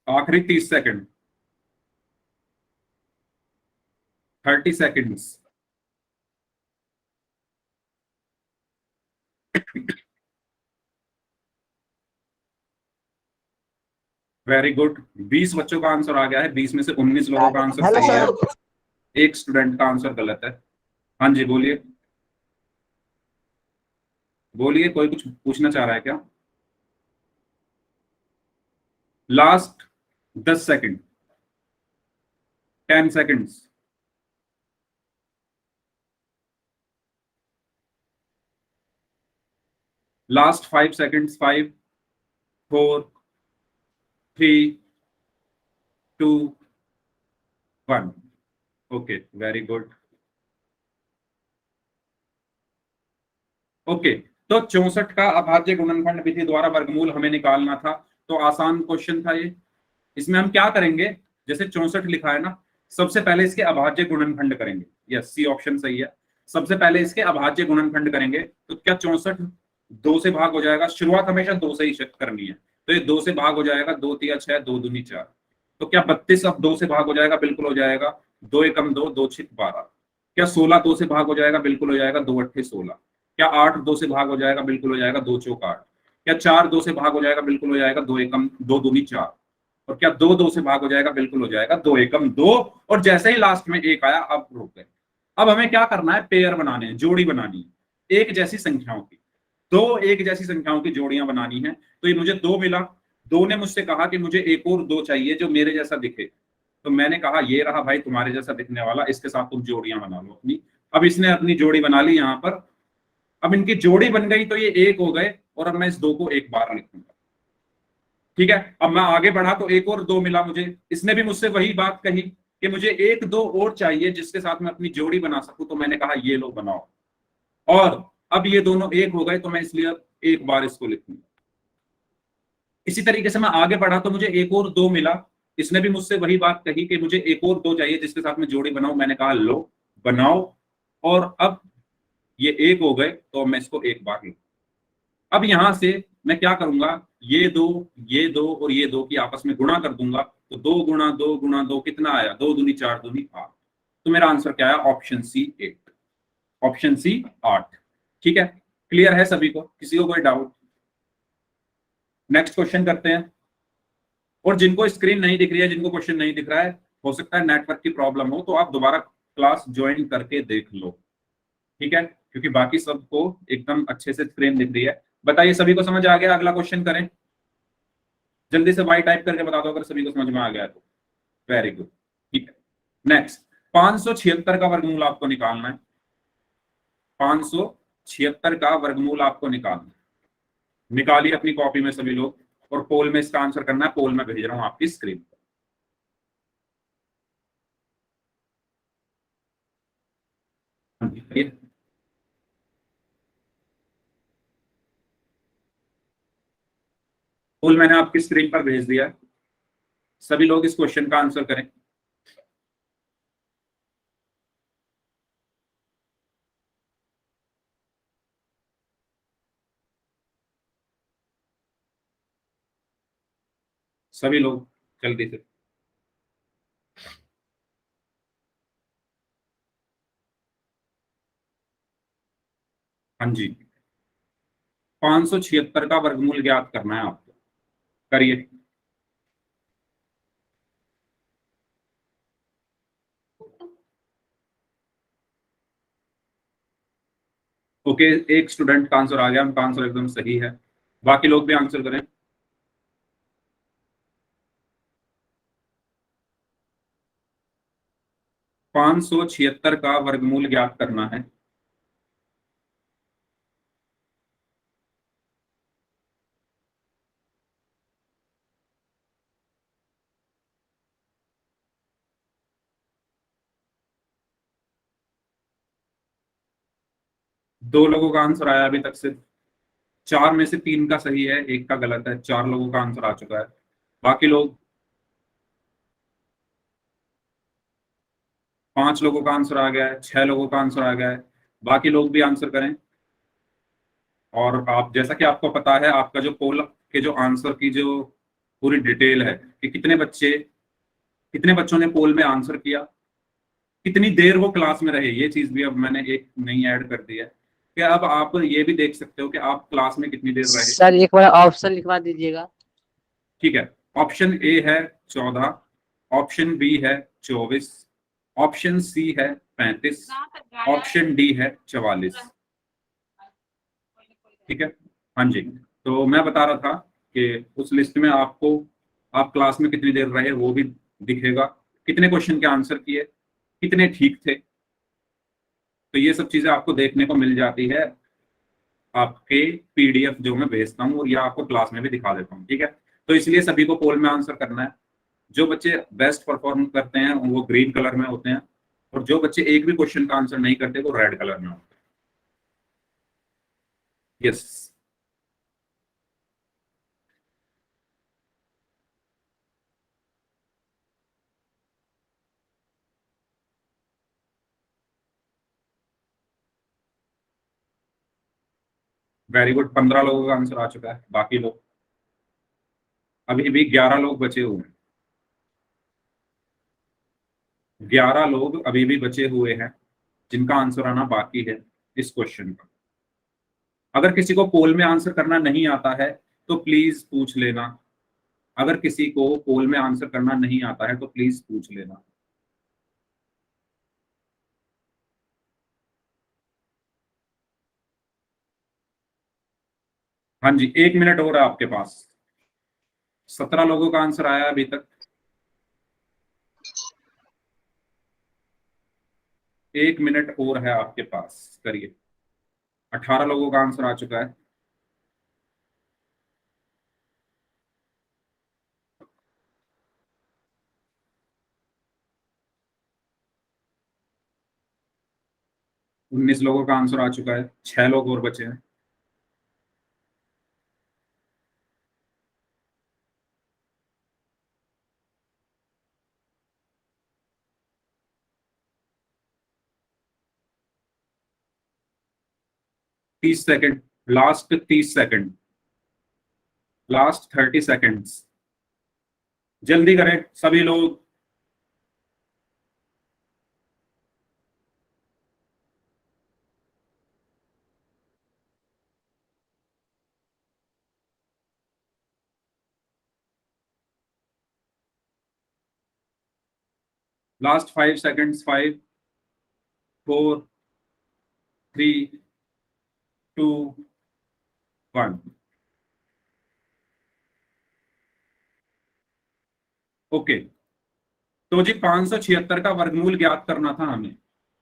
आखिरी 30 सेकंड, 30 सेकंड्स। Very good. 20 बच्चों का आंसर आ गया है। 20 में से 19 लोगों का आंसर हेलो सही है, सर। एक स्टूडेंट का आंसर गलत है। हाँ जी बोलिए, बोलिए, कोई कुछ पूछना चाह रहा है क्या? Last 10 second, 10 seconds. Last 5 seconds, 5, 4, 3, 2, 1। Okay, very good. Okay, तो 64 का अभाज्य गुणनखंड विधि द्वारा वर्गमूल हमें निकालना था। तो आसान क्वेश्चन था ये। इसमें हम क्या करेंगे, जैसे 64 लिखा है ना, सबसे पहले इसके अभाज्य गुणनखंड करेंगे। यस, सी ऑप्शन सही है। सबसे पहले इसके अभाज्य गुणनखंड करेंगे। तो क्या 64 2 से भाग हो जाएगा? शुरुआत हमेशा 2 से ही करनी है। तो ये 2 से भाग हो जाएगा, 2 तिया 6, 2 दूनी 4। तो क्या 32 अब 2 से भाग हो जाएगा? बिल्कुल हो जाएगा। 2 एकम 2, 2 छिक 12। क्या 16 2 से भाग हो जाएगा? बिल्कुल हो जाएगा। 2 अट्ठे 16। क्या 8 2 से भाग हो जाएगा? बिल्कुल हो जाएगा। 2 चौक 8। क्या 4 2 से भाग हो जाएगा? बिल्कुल हो जाएगा। 2 एकम 2 दूनी 4। और क्या 2 2 से भाग हो जाएगा? बिल्कुल हो जाएगा। 2 एकम 2। और जैसे ही लास्ट में 1 आया, अब रुक गए। अब हमें क्या करना है? पेयर बनाने हैं, जोड़ी बनानी है एक जैसी संख्याओं की। 2 एक जैसी संख्याओं की जोड़ियां बनानी है। तो ये मुझे 2 मिला। 2 ने मुझसे कहा कि मुझे एक और 2 चाहिए जो मेरे जैसा दिखे। तो मैंने कहा ये रहा भाई तुम्हारे जैसा दिखने वाला, इसके साथ तुम जोड़ियां बना लो अपनी। अब इसने अपनी जोड़ी बना ली यहां पर। अब इनकी जोड़ी बन गई तो ये 1 हो गए। और अब मैं इस 2 को एक बार लिखूंगा। ठीक है, अब मैं आगे बढ़ा तो एक और 2 मिला मुझे। इसने भी मुझसे वही बात कही कि मुझे 1 2 और चाहिए जिसके साथ मैं अपनी जोड़ी बना सकूं। तो मैंने कहा ये लो बनाओ। और अब ये दोनों 1 हो गए, तो मैं इसलिए अब एक बार इसको लिखूंगा। इसी तरीके से मैं आगे बढ़ा तो मुझे एक और 2 मिला। इसने भी मुझसे वही बात कही कि मुझे एक और 2 चाहिए जिसके साथ मैं जोड़ी बनाऊं। मैंने कहा लो बनाओ। और अब ये 1 हो गए, तो मैं इसको एक बार लिखूं। अब यहां से मैं क्या करूंगा, ये दो और ये 2 की आपस में गुणा कर दूंगा। तो 2 गुणा 2 गुणा 2 कितना आया? 2 दूनी 4 दूनी 8। तो मेरा आंसर क्या आया? Option C 8। Option C 8। ठीक है, क्लियर है सभी को? किसी को कोई डाउट? नेक्स्ट क्वेश्चन करते हैं। और जिनको स्क्रीन नहीं दिख रही है, जिनको क्वेश्चन नहीं दिख रहा है, हो सकता है नेटवर्क की प्रॉब्लम हो, तो आप दोबारा क्लास ज्वाइन करके देख लो। ठीक है, क्योंकि बाकी सबको एकदम अच्छे से स्क्रीन दिख रही है। बताइए सभी को समझ आ गया? अगला क्वेश्चन करें। जल्दी से वाई टाइप करके बता दो अगर सभी को समझ में आ गया तो। Very good. ठीक है, नेक्स्ट 576 का वर्गमूल आपको निकालना है। 576 का वर्गमूल आपको निकालना है। निकालिए अपनी कॉपी में सभी लोग। और पोल में इसका आंसर करना है। पोल में भेज रहा हूं आपकी स्क्रीन पर। पोल मैंने आपकी स्क्रीन पर भेज दिया है। सभी लोग इस क्वेश्चन का आंसर करें। सभी लोग जल्दी से। हाँ जी, 576 का वर्गमूल ज्ञात करना है आपको। करिए। ओके, एक स्टूडेंट का आंसर आ गया, उनका आंसर एकदम सही है। बाकी लोग भी आंसर करें। 576 का वर्गमूल ज्ञात करना है। दो लोगों का आंसर आया अभी तक सिर्फ। 4 में से 3 का सही है, 1 का गलत है। 4 लोगों का आंसर आ चुका है। बाकी लोग 5 लोगों का आंसर आ गया है, 6 लोगों का आंसर आ गया है। बाकी लोग भी आंसर करें। और आप, जैसा कि आपको पता है, आपका जो पोल के जो आंसर की जो पूरी डिटेल है कि कितने बच्चों ने पोल में आंसर किया, कितनी देर वो क्लास में रहे, ये चीज भी अब मैंने एक नई ऐड कर दी है कि अब आप ये भी देख सकते हो कि आप क्लास में कितनी देर रहे। सर एक बार ऑप्शन लिखवा दीजिएगा। ठीक है, ऑप्शन ए है 14, ऑप्शन बी है 24, ऑप्शन सी है 35, ऑप्शन डी है 44। ठीक है, हाँ जी। तो मैं बता रहा था कि उस लिस्ट में आपको आप क्लास में कितनी देर रहे वो भी दिखेगा, कितने क्वेश्चन के आंसर किए, कितने ठीक थे। तो ये सब चीजें आपको देखने को मिल जाती है आपके पीडीएफ जो मैं भेजता हूँ, और या आपको क्लास में भी दिखा देता हूँ। ठीक है, तो इसलिए सभी को पोल में आंसर करना है। जो बच्चे बेस्ट परफॉर्म करते हैं वो ग्रीन कलर में होते हैं, और जो बच्चे एक भी क्वेश्चन का आंसर नहीं करते वो रेड कलर में होते हैं। Yes, very good. 15 लोगों का आंसर आ चुका है। बाकी लोग, अभी भी 11 लोग बचे हुए हैं। 11 लोग अभी भी बचे हुए हैं जिनका आंसर आना बाकी है इस क्वेश्चन का। अगर किसी को पोल में आंसर करना नहीं आता है तो प्लीज पूछ लेना। अगर किसी को पोल में आंसर करना नहीं आता है तो प्लीज पूछ लेना। हाँ जी, 1 मिनट और है आपके पास। 17 लोगों का आंसर आया अभी तक। 1 मिनट और है आपके पास, करिए। 18 लोगों का आंसर आ चुका है। उन्नीस लोगों का आंसर आ चुका है। 6 लोग और बचे हैं। तीस second, last 30 second, last 30 seconds. जल्दी करें सभी लोग। Last 5 seconds. 5, 4, 3, 2, 1। ओके, तो जी 576 का वर्गमूल ज्ञात करना था हमें।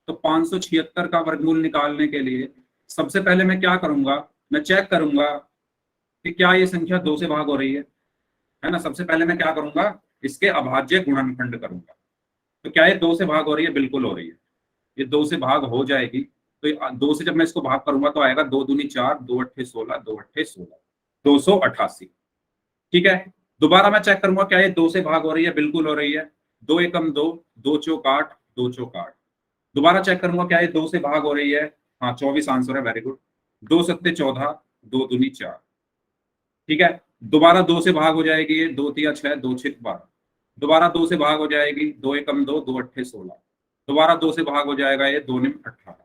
तो 576 का वर्गमूल निकालने के लिए सबसे पहले मैं क्या करूंगा, मैं चेक करूंगा कि क्या ये संख्या 2 से भाग हो रही है ना। सबसे पहले मैं क्या करूंगा, इसके अभाज्य गुणनखंड करूंगा। तो क्या ये 2 से भाग हो रही है? बिल्कुल हो रही है। ये 2 से भाग हो जाएगी। तो 2 से जब मैं इसको भाग करूंगा तो आएगा 2 दूनी 4, 2 अट्ठे 16, 2 अट्ठे 16, 288। ठीक है, दोबारा मैं चेक करूंगा क्या ये 2 से भाग हो रही है? बिल्कुल हो रही है। 2 एकम 2, 2 चौक 8, 2 चौक 8। दोबारा चेक करूंगा क्या ये 2 से भाग हो रही है? हाँ, 24 आंसर है, वेरी गुड। 2 सत्ते 14, 2 दूनी 4। ठीक है, दोबारा 2 से भाग हो जाएगी ये, 2 तिया 6, 2 छक 12। दोबारा 2 से भाग हो जाएगी, 2 एकम 2, 2 अट्ठे 16। दोबारा 2 से भाग हो जाएगा ये, 2 निम 18।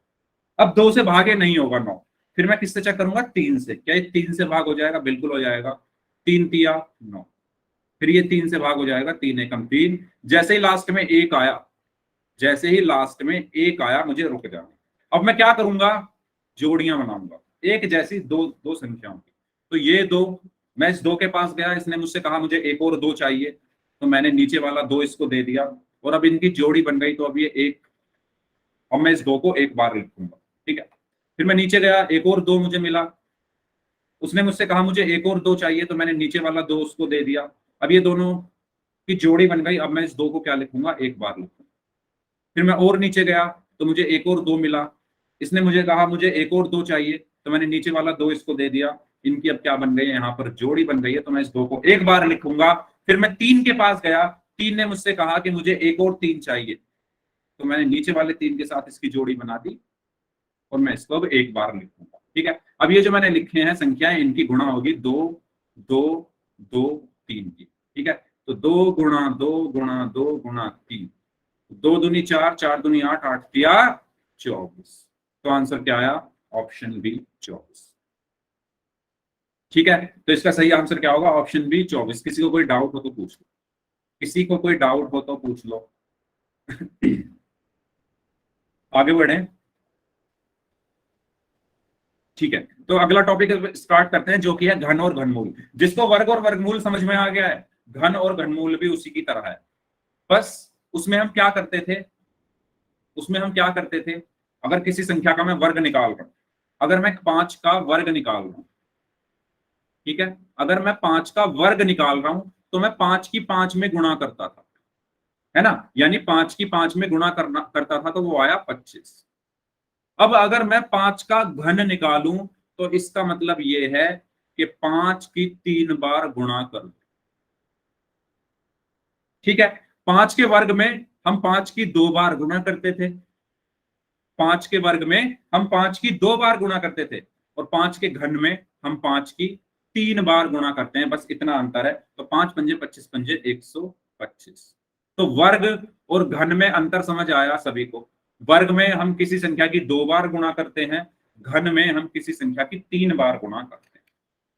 अब 2 से भागे नहीं होगा 9। फिर मैं किससे चेक करूंगा? 3 से। क्या ये 3 से भाग हो जाएगा? बिल्कुल हो जाएगा। 3 तिया 9। फिर ये 3 से भाग हो जाएगा, 3 एकम 3। जैसे ही लास्ट में एक आया, जैसे ही लास्ट में एक आया, मुझे रुक जाना। अब मैं क्या करूंगा? जोड़ियां बनाऊंगा एक जैसी दो दो संख्याओं की। तो ये 2, मैं इस 2 के पास गया, इसने मुझसे कहा मुझे एक और 2 चाहिए, तो मैंने नीचे वाला 2 इसको दे दिया, और अब इनकी जोड़ी बन गई। तो अब ये 1, अब मैं इस 2 को एक बार लिखूंगा। ठीक है, फिर मैं नीचे गया, एक और 2 मुझे मिला, उसने मुझसे कहा मुझे एक और 2 चाहिए, तो मैंने नीचे वाला 2 उसको दे दिया। अब ये दोनों की जोड़ी बन गई। अब मैं इस 2 को क्या लिखूंगा? एक बार लिखूंगा। फिर मैं और नीचे गया तो मुझे एक और 2 मिला, इसने मुझे कहा मुझे एक और 2 चाहिए, तो मैंने नीचे वाला 2 इसको दे दिया। इनकी अब क्या बन गई है? यहाँ पर जोड़ी बन गई है, तो मैं इस 2 को एक बार लिखूंगा। फिर मैं 3 के पास गया, 3 ने मुझसे कहा कि मुझे एक और 3 चाहिए, तो मैंने नीचे वाले 3 के साथ इसकी जोड़ी बना दी और मैं इसको अब एक बार लिखूंगा। ठीक है, अब ये जो मैंने लिखे हैं संख्याएं, इनकी गुणा होगी 2 2 2 3 की। ठीक है, तो 2 गुणा 2 गुणा 2 गुणा 3, 2 दूनी 4, 4 दूनी 8, 8 तिया 24। तो आंसर क्या आया? Option B 24। ठीक है, तो इसका सही आंसर क्या होगा? Option B 24। किसी को कोई डाउट हो तो पूछ लो, किसी को कोई डाउट हो तो पूछ लो। आगे बढ़े। ठीक है, तो अगला टॉपिक स्टार्ट करते हैं जो कि है घन और घनमूल। जिसको वर्ग और वर्गमूल समझ में आ गया है, घन और घनमूल भी उसी की तरह है। बस उसमें हम क्या करते थे, अगर किसी संख्या का मैं वर्ग निकाल रहा हूं, अगर मैं 5 का वर्ग निकाल रहा हूं, ठीक है, अगर मैं 5 का वर्ग निकाल रहा हूं तो मैं 5 की 5 में गुणा करता था, है ना, यानी 5 की 5 में गुणा करता था तो वो आया 25। अब अगर मैं 5 का घन निकालूं तो इसका मतलब ये है कि 5 की 3 बार गुणा कर दो। ठीक है, 5 के वर्ग में हम 5 की 2 बार गुणा करते थे, 5 के वर्ग में हम 5 की 2 बार गुणा करते थे, और 5 के घन में हम 5 की 3 बार गुणा करते हैं, बस इतना अंतर है। तो 5 पंजे 25 पंजे 125। तो वर्ग और घन में अंतर समझ आया सभी को? वर्ग में हम किसी संख्या की 2 बार गुणा करते हैं, घन में हम किसी संख्या की 3 बार गुणा करते हैं।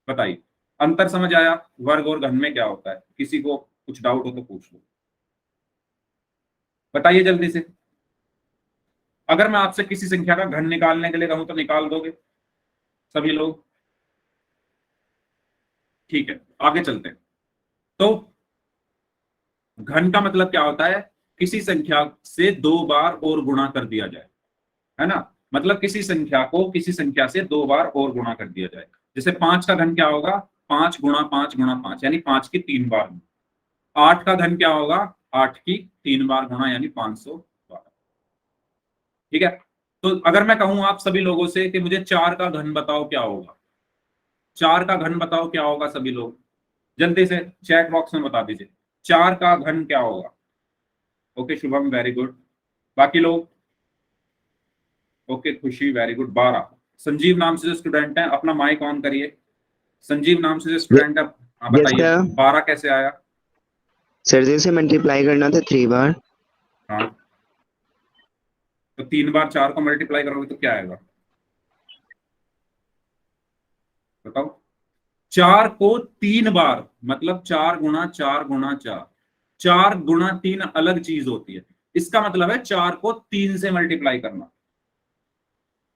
बताइए, अंतर समझ आया? वर्ग और घन में क्या होता है? किसी को कुछ डाउट हो तो पूछ लो, बताइए जल्दी से। अगर मैं आपसे किसी संख्या का घन निकालने के लिए कहूं तो निकाल दोगे सभी लोग? ठीक है, आगे चलते हैं। तो घन का मतलब क्या होता है? किसी संख्या से 2 बार और गुणा कर दिया जाए, है ना, मतलब किसी संख्या को किसी संख्या से 2 बार और गुणा कर दिया जाए। जैसे 5 का घन क्या होगा? 5 गुणा 5 गुणा 5, यानी 5 की 3 बार। 8 का घन क्या होगा? 8 की 3 बार गुणा, यानी 512। ठीक है, तो अगर मैं कहूं आप सभी लोगों से कि मुझे 4 का घन बताओ क्या होगा, 4 का घन बताओ क्या होगा, सभी लोग जल्दी से चैट बॉक्स में बता दीजिए 4 का घन क्या होगा। Okay Shubham, very good. बाकी लोग? ओके खुशी, वेरी गुड। 12। संजीव नाम से जो स्टूडेंट है अपना माइक ऑन करिए। संजीव नाम से जो स्टूडेंट है, हाँ यस बताइए सर। 12 कैसे आया? सर जैसे मल्टीप्लाई करना था 3 बार। हाँ, तो 3 बार 4 को मल्टीप्लाई करोगे तो क्या आएगा बताओ? 4 को 3 बार मतलब 4 गुणा 4 गुणा 4, 4 गुणा 3 अलग चीज होती है। इसका मतलब है 4 को 3 से मल्टीप्लाई करना।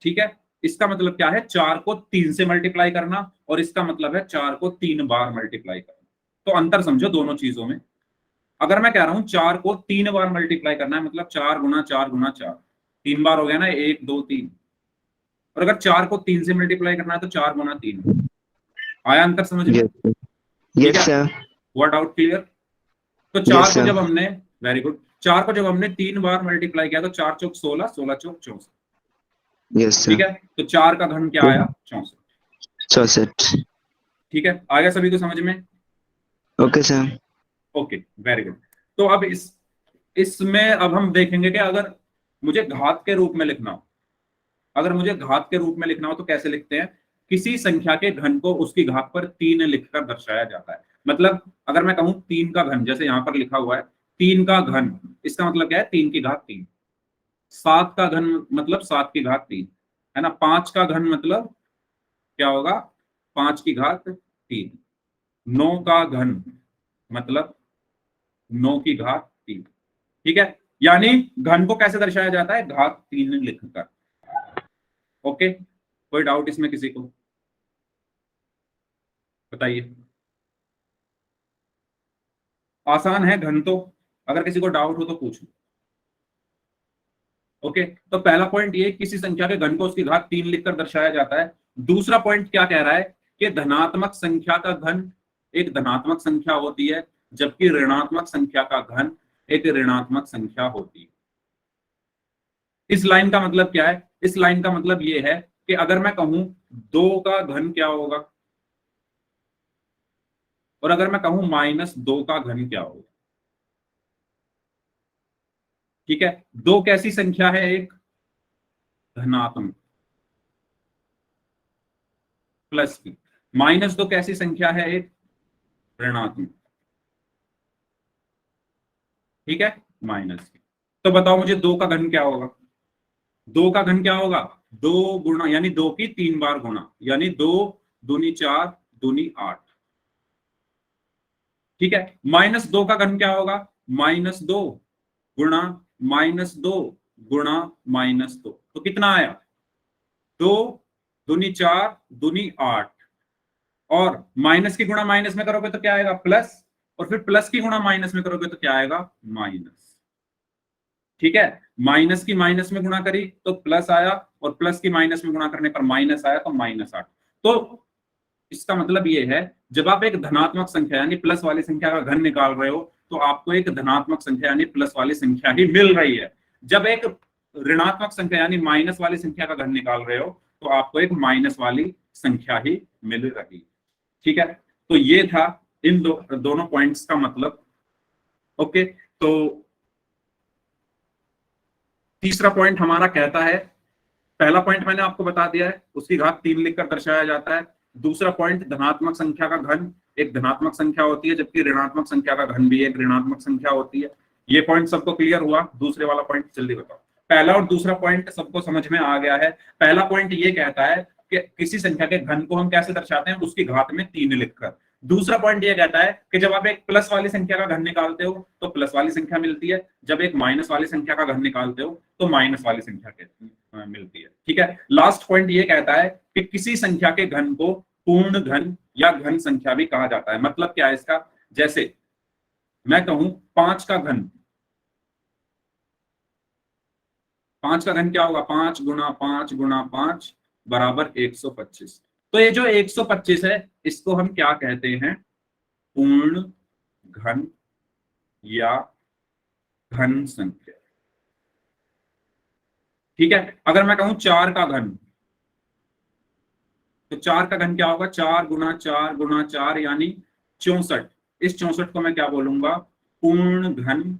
ठीक है, इसका मतलब क्या है? 4 को 3 से मल्टीप्लाई करना, और इसका मतलब है 4 को 3 बार मल्टीप्लाई करना। तो अंतर समझो दोनों चीजों में। अगर मैं कह रहा हूं 4 को 3 बार मल्टीप्लाई करना है, मतलब 4 गुणा 4 गुणा 4, 3 बार हो गया ना, 1 2 3। और अगर 4 को 3 से मल्टीप्लाई करना है तो 4 गुणा 3। आया अंतर समझ में? Yes sir. ठीक यस है, सर। हुआ डाउट क्लियर? तो यस 4 को सर। जब हमने, वेरी गुड, 4 को जब हमने 3 बार मल्टीप्लाई किया तो 4 चौक 16, 16 चौक 64। यस ठीक सर। है, तो 4 का घन क्या आया? 64। 64। ठीक है, आ गया सभी को समझ में? Okay sir. Okay very good. तो अब इसमें अब हम देखेंगे कि अगर मुझे घात के रूप में लिखना हो, अगर मुझे घात के रूप में लिखना हो तो कैसे लिखते हैं? किसी संख्या के घन को उसकी घात पर 3 लिखकर दर्शाया जाता है। मतलब अगर मैं कहूं 3 का घन, जैसे यहां पर लिखा हुआ है 3 का घन, इसका मतलब क्या है? 3 की घात 3। 7 का घन मतलब 7 की घात 3, है ना। 5 का घन मतलब क्या होगा? 5 की घात 3। 9 का घन मतलब 9 की घात 3। ठीक है, यानी घन को कैसे दर्शाया जाता है? घात 3 लिखकर। ओके, कोई डाउट इसमें किसी को? बताइए। आसान है घन तो, अगर किसी को डाउट हो तो पूछो। ओके, तो पहला पॉइंट ये, किसी संख्या के घन को उसकी घात 3 लिखकर दर्शाया जाता है। दूसरा पॉइंट क्या कह रहा है कि धनात्मक संख्या का घन एक धनात्मक संख्या होती है, जबकि ऋणात्मक संख्या का घन एक ऋणात्मक संख्या होती है। इस लाइन का मतलब क्या है? इस लाइन का मतलब ये है कि अगर मैं कहूं 2 का घन क्या होगा, और अगर मैं कहूं -2 का घन क्या होगा, ठीक है, 2 कैसी संख्या है? एक धनात्मक प्लस की। -2 कैसी संख्या है? एक ऋणात्मक, ठीक है, माइनस की। तो बताओ मुझे 2 का घन क्या होगा? 2 का घन क्या होगा? 2 गुणा, यानी 2 की 3 बार गुणा, यानी 2 दूनी 4 दूनी 8, ठीक है। -2 का घन क्या होगा? -2 गुणा -2 गुणा -2, तो कितना आया? 2 दूनी 4 दूनी 8, और माइनस की गुणा माइनस में करोगे तो क्या आएगा? प्लस, और फिर प्लस की गुणा माइनस में करोगे तो क्या आएगा? माइनस, ठीक है। माइनस की माइनस में गुणा करी तो प्लस आया, और प्लस की माइनस में गुणा करने पर माइनस आया, तो -8। तो इसका मतलब ये है, जब आप एक धनात्मक संख्या यानी प्लस वाली संख्या का घन निकाल रहे हो तो आपको एक धनात्मक संख्या यानी प्लस वाली संख्या ही मिल रही है। जब एक ऋणात्मक संख्या यानी माइनस वाली संख्या का घन निकाल रहे हो तो आपको एक माइनस वाली संख्या ही मिल रही है, ठीक है। तो ये था इन दोनों पॉइंट्स का मतलब। ओके, तो तीसरा पॉइंट हमारा कहता है, पहला पॉइंट मैंने आपको बता दिया है, उसकी घात 3 लिखकर दर्शाया जाता है। दूसरा पॉइंट, धनात्मक संख्या का घन एक धनात्मक संख्या होती है, जबकि ऋणात्मक संख्या का घन भी एक ऋणात्मक संख्या होती है। ये पॉइंट सबको क्लियर हुआ? दूसरे वाला पॉइंट जल्दी बताओ। पहला और दूसरा पॉइंट सबको समझ में आ गया है। पहला पॉइंट ये कहता है कि किसी संख्या के घन को हम कैसे दर्शाते हैं? उसकी घात में 3 लिखकर। दूसरा पॉइंट ये कहता है कि जब आप एक प्लस वाली संख्या का घन निकालते हो तो प्लस वाली संख्या मिलती है, जब एक माइनस वाली संख्या का घन निकालते हो तो माइनस वाली संख्या मिलती है, ठीक है। लास्ट पॉइंट ये कहता है कि किसी संख्या के घन को पूर्ण घन या घन संख्या भी कहा जाता है। मतलब क्या है इसका? जैसे मैं कहूं 5 का घन, 5 का घन क्या होगा? 5 गुणा 5 गुणा 5 बराबर 125। तो ये जो 125 है इसको हम क्या कहते हैं? पूर्ण घन या घन संख्या, ठीक है। अगर मैं कहूं 4 का घन, तो 4 का घन क्या होगा? 4 गुणा 4 गुणा 4 यानी 64। इस 64 को मैं क्या बोलूंगा? पूर्ण घन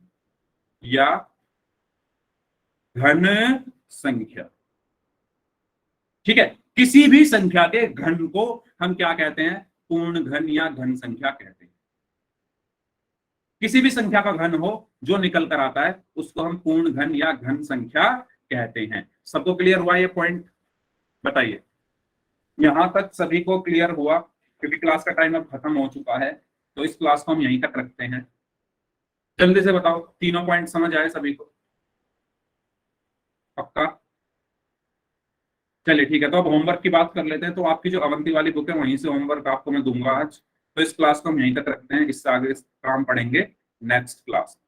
या घन संख्या, ठीक है। किसी भी संख्या के घन को हम क्या कहते हैं? पूर्ण घन या घन संख्या कहते हैं। किसी भी संख्या का घन हो जो निकल कर आता है उसको हम पूर्ण घन या घन संख्या कहते हैं। सबको क्लियर हुआ ये पॉइंट? बताइए, यहां तक सभी को क्लियर हुआ? क्योंकि क्लास का टाइम अब खत्म हो चुका है तो इस क्लास को हम यहीं तक रखते हैं। जल्दी से बताओ, तीनों पॉइंट समझ आए सभी को? पक्का? चलिए ठीक है, तो अब होमवर्क की बात कर लेते हैं। तो आपकी जो अवंती वाली बुक है वहीं से होमवर्क आपको मैं दूंगा आज। तो इस क्लास को हम यहीं तक रखते हैं, इससे आगे काम पढ़ेंगे नेक्स्ट क्लास।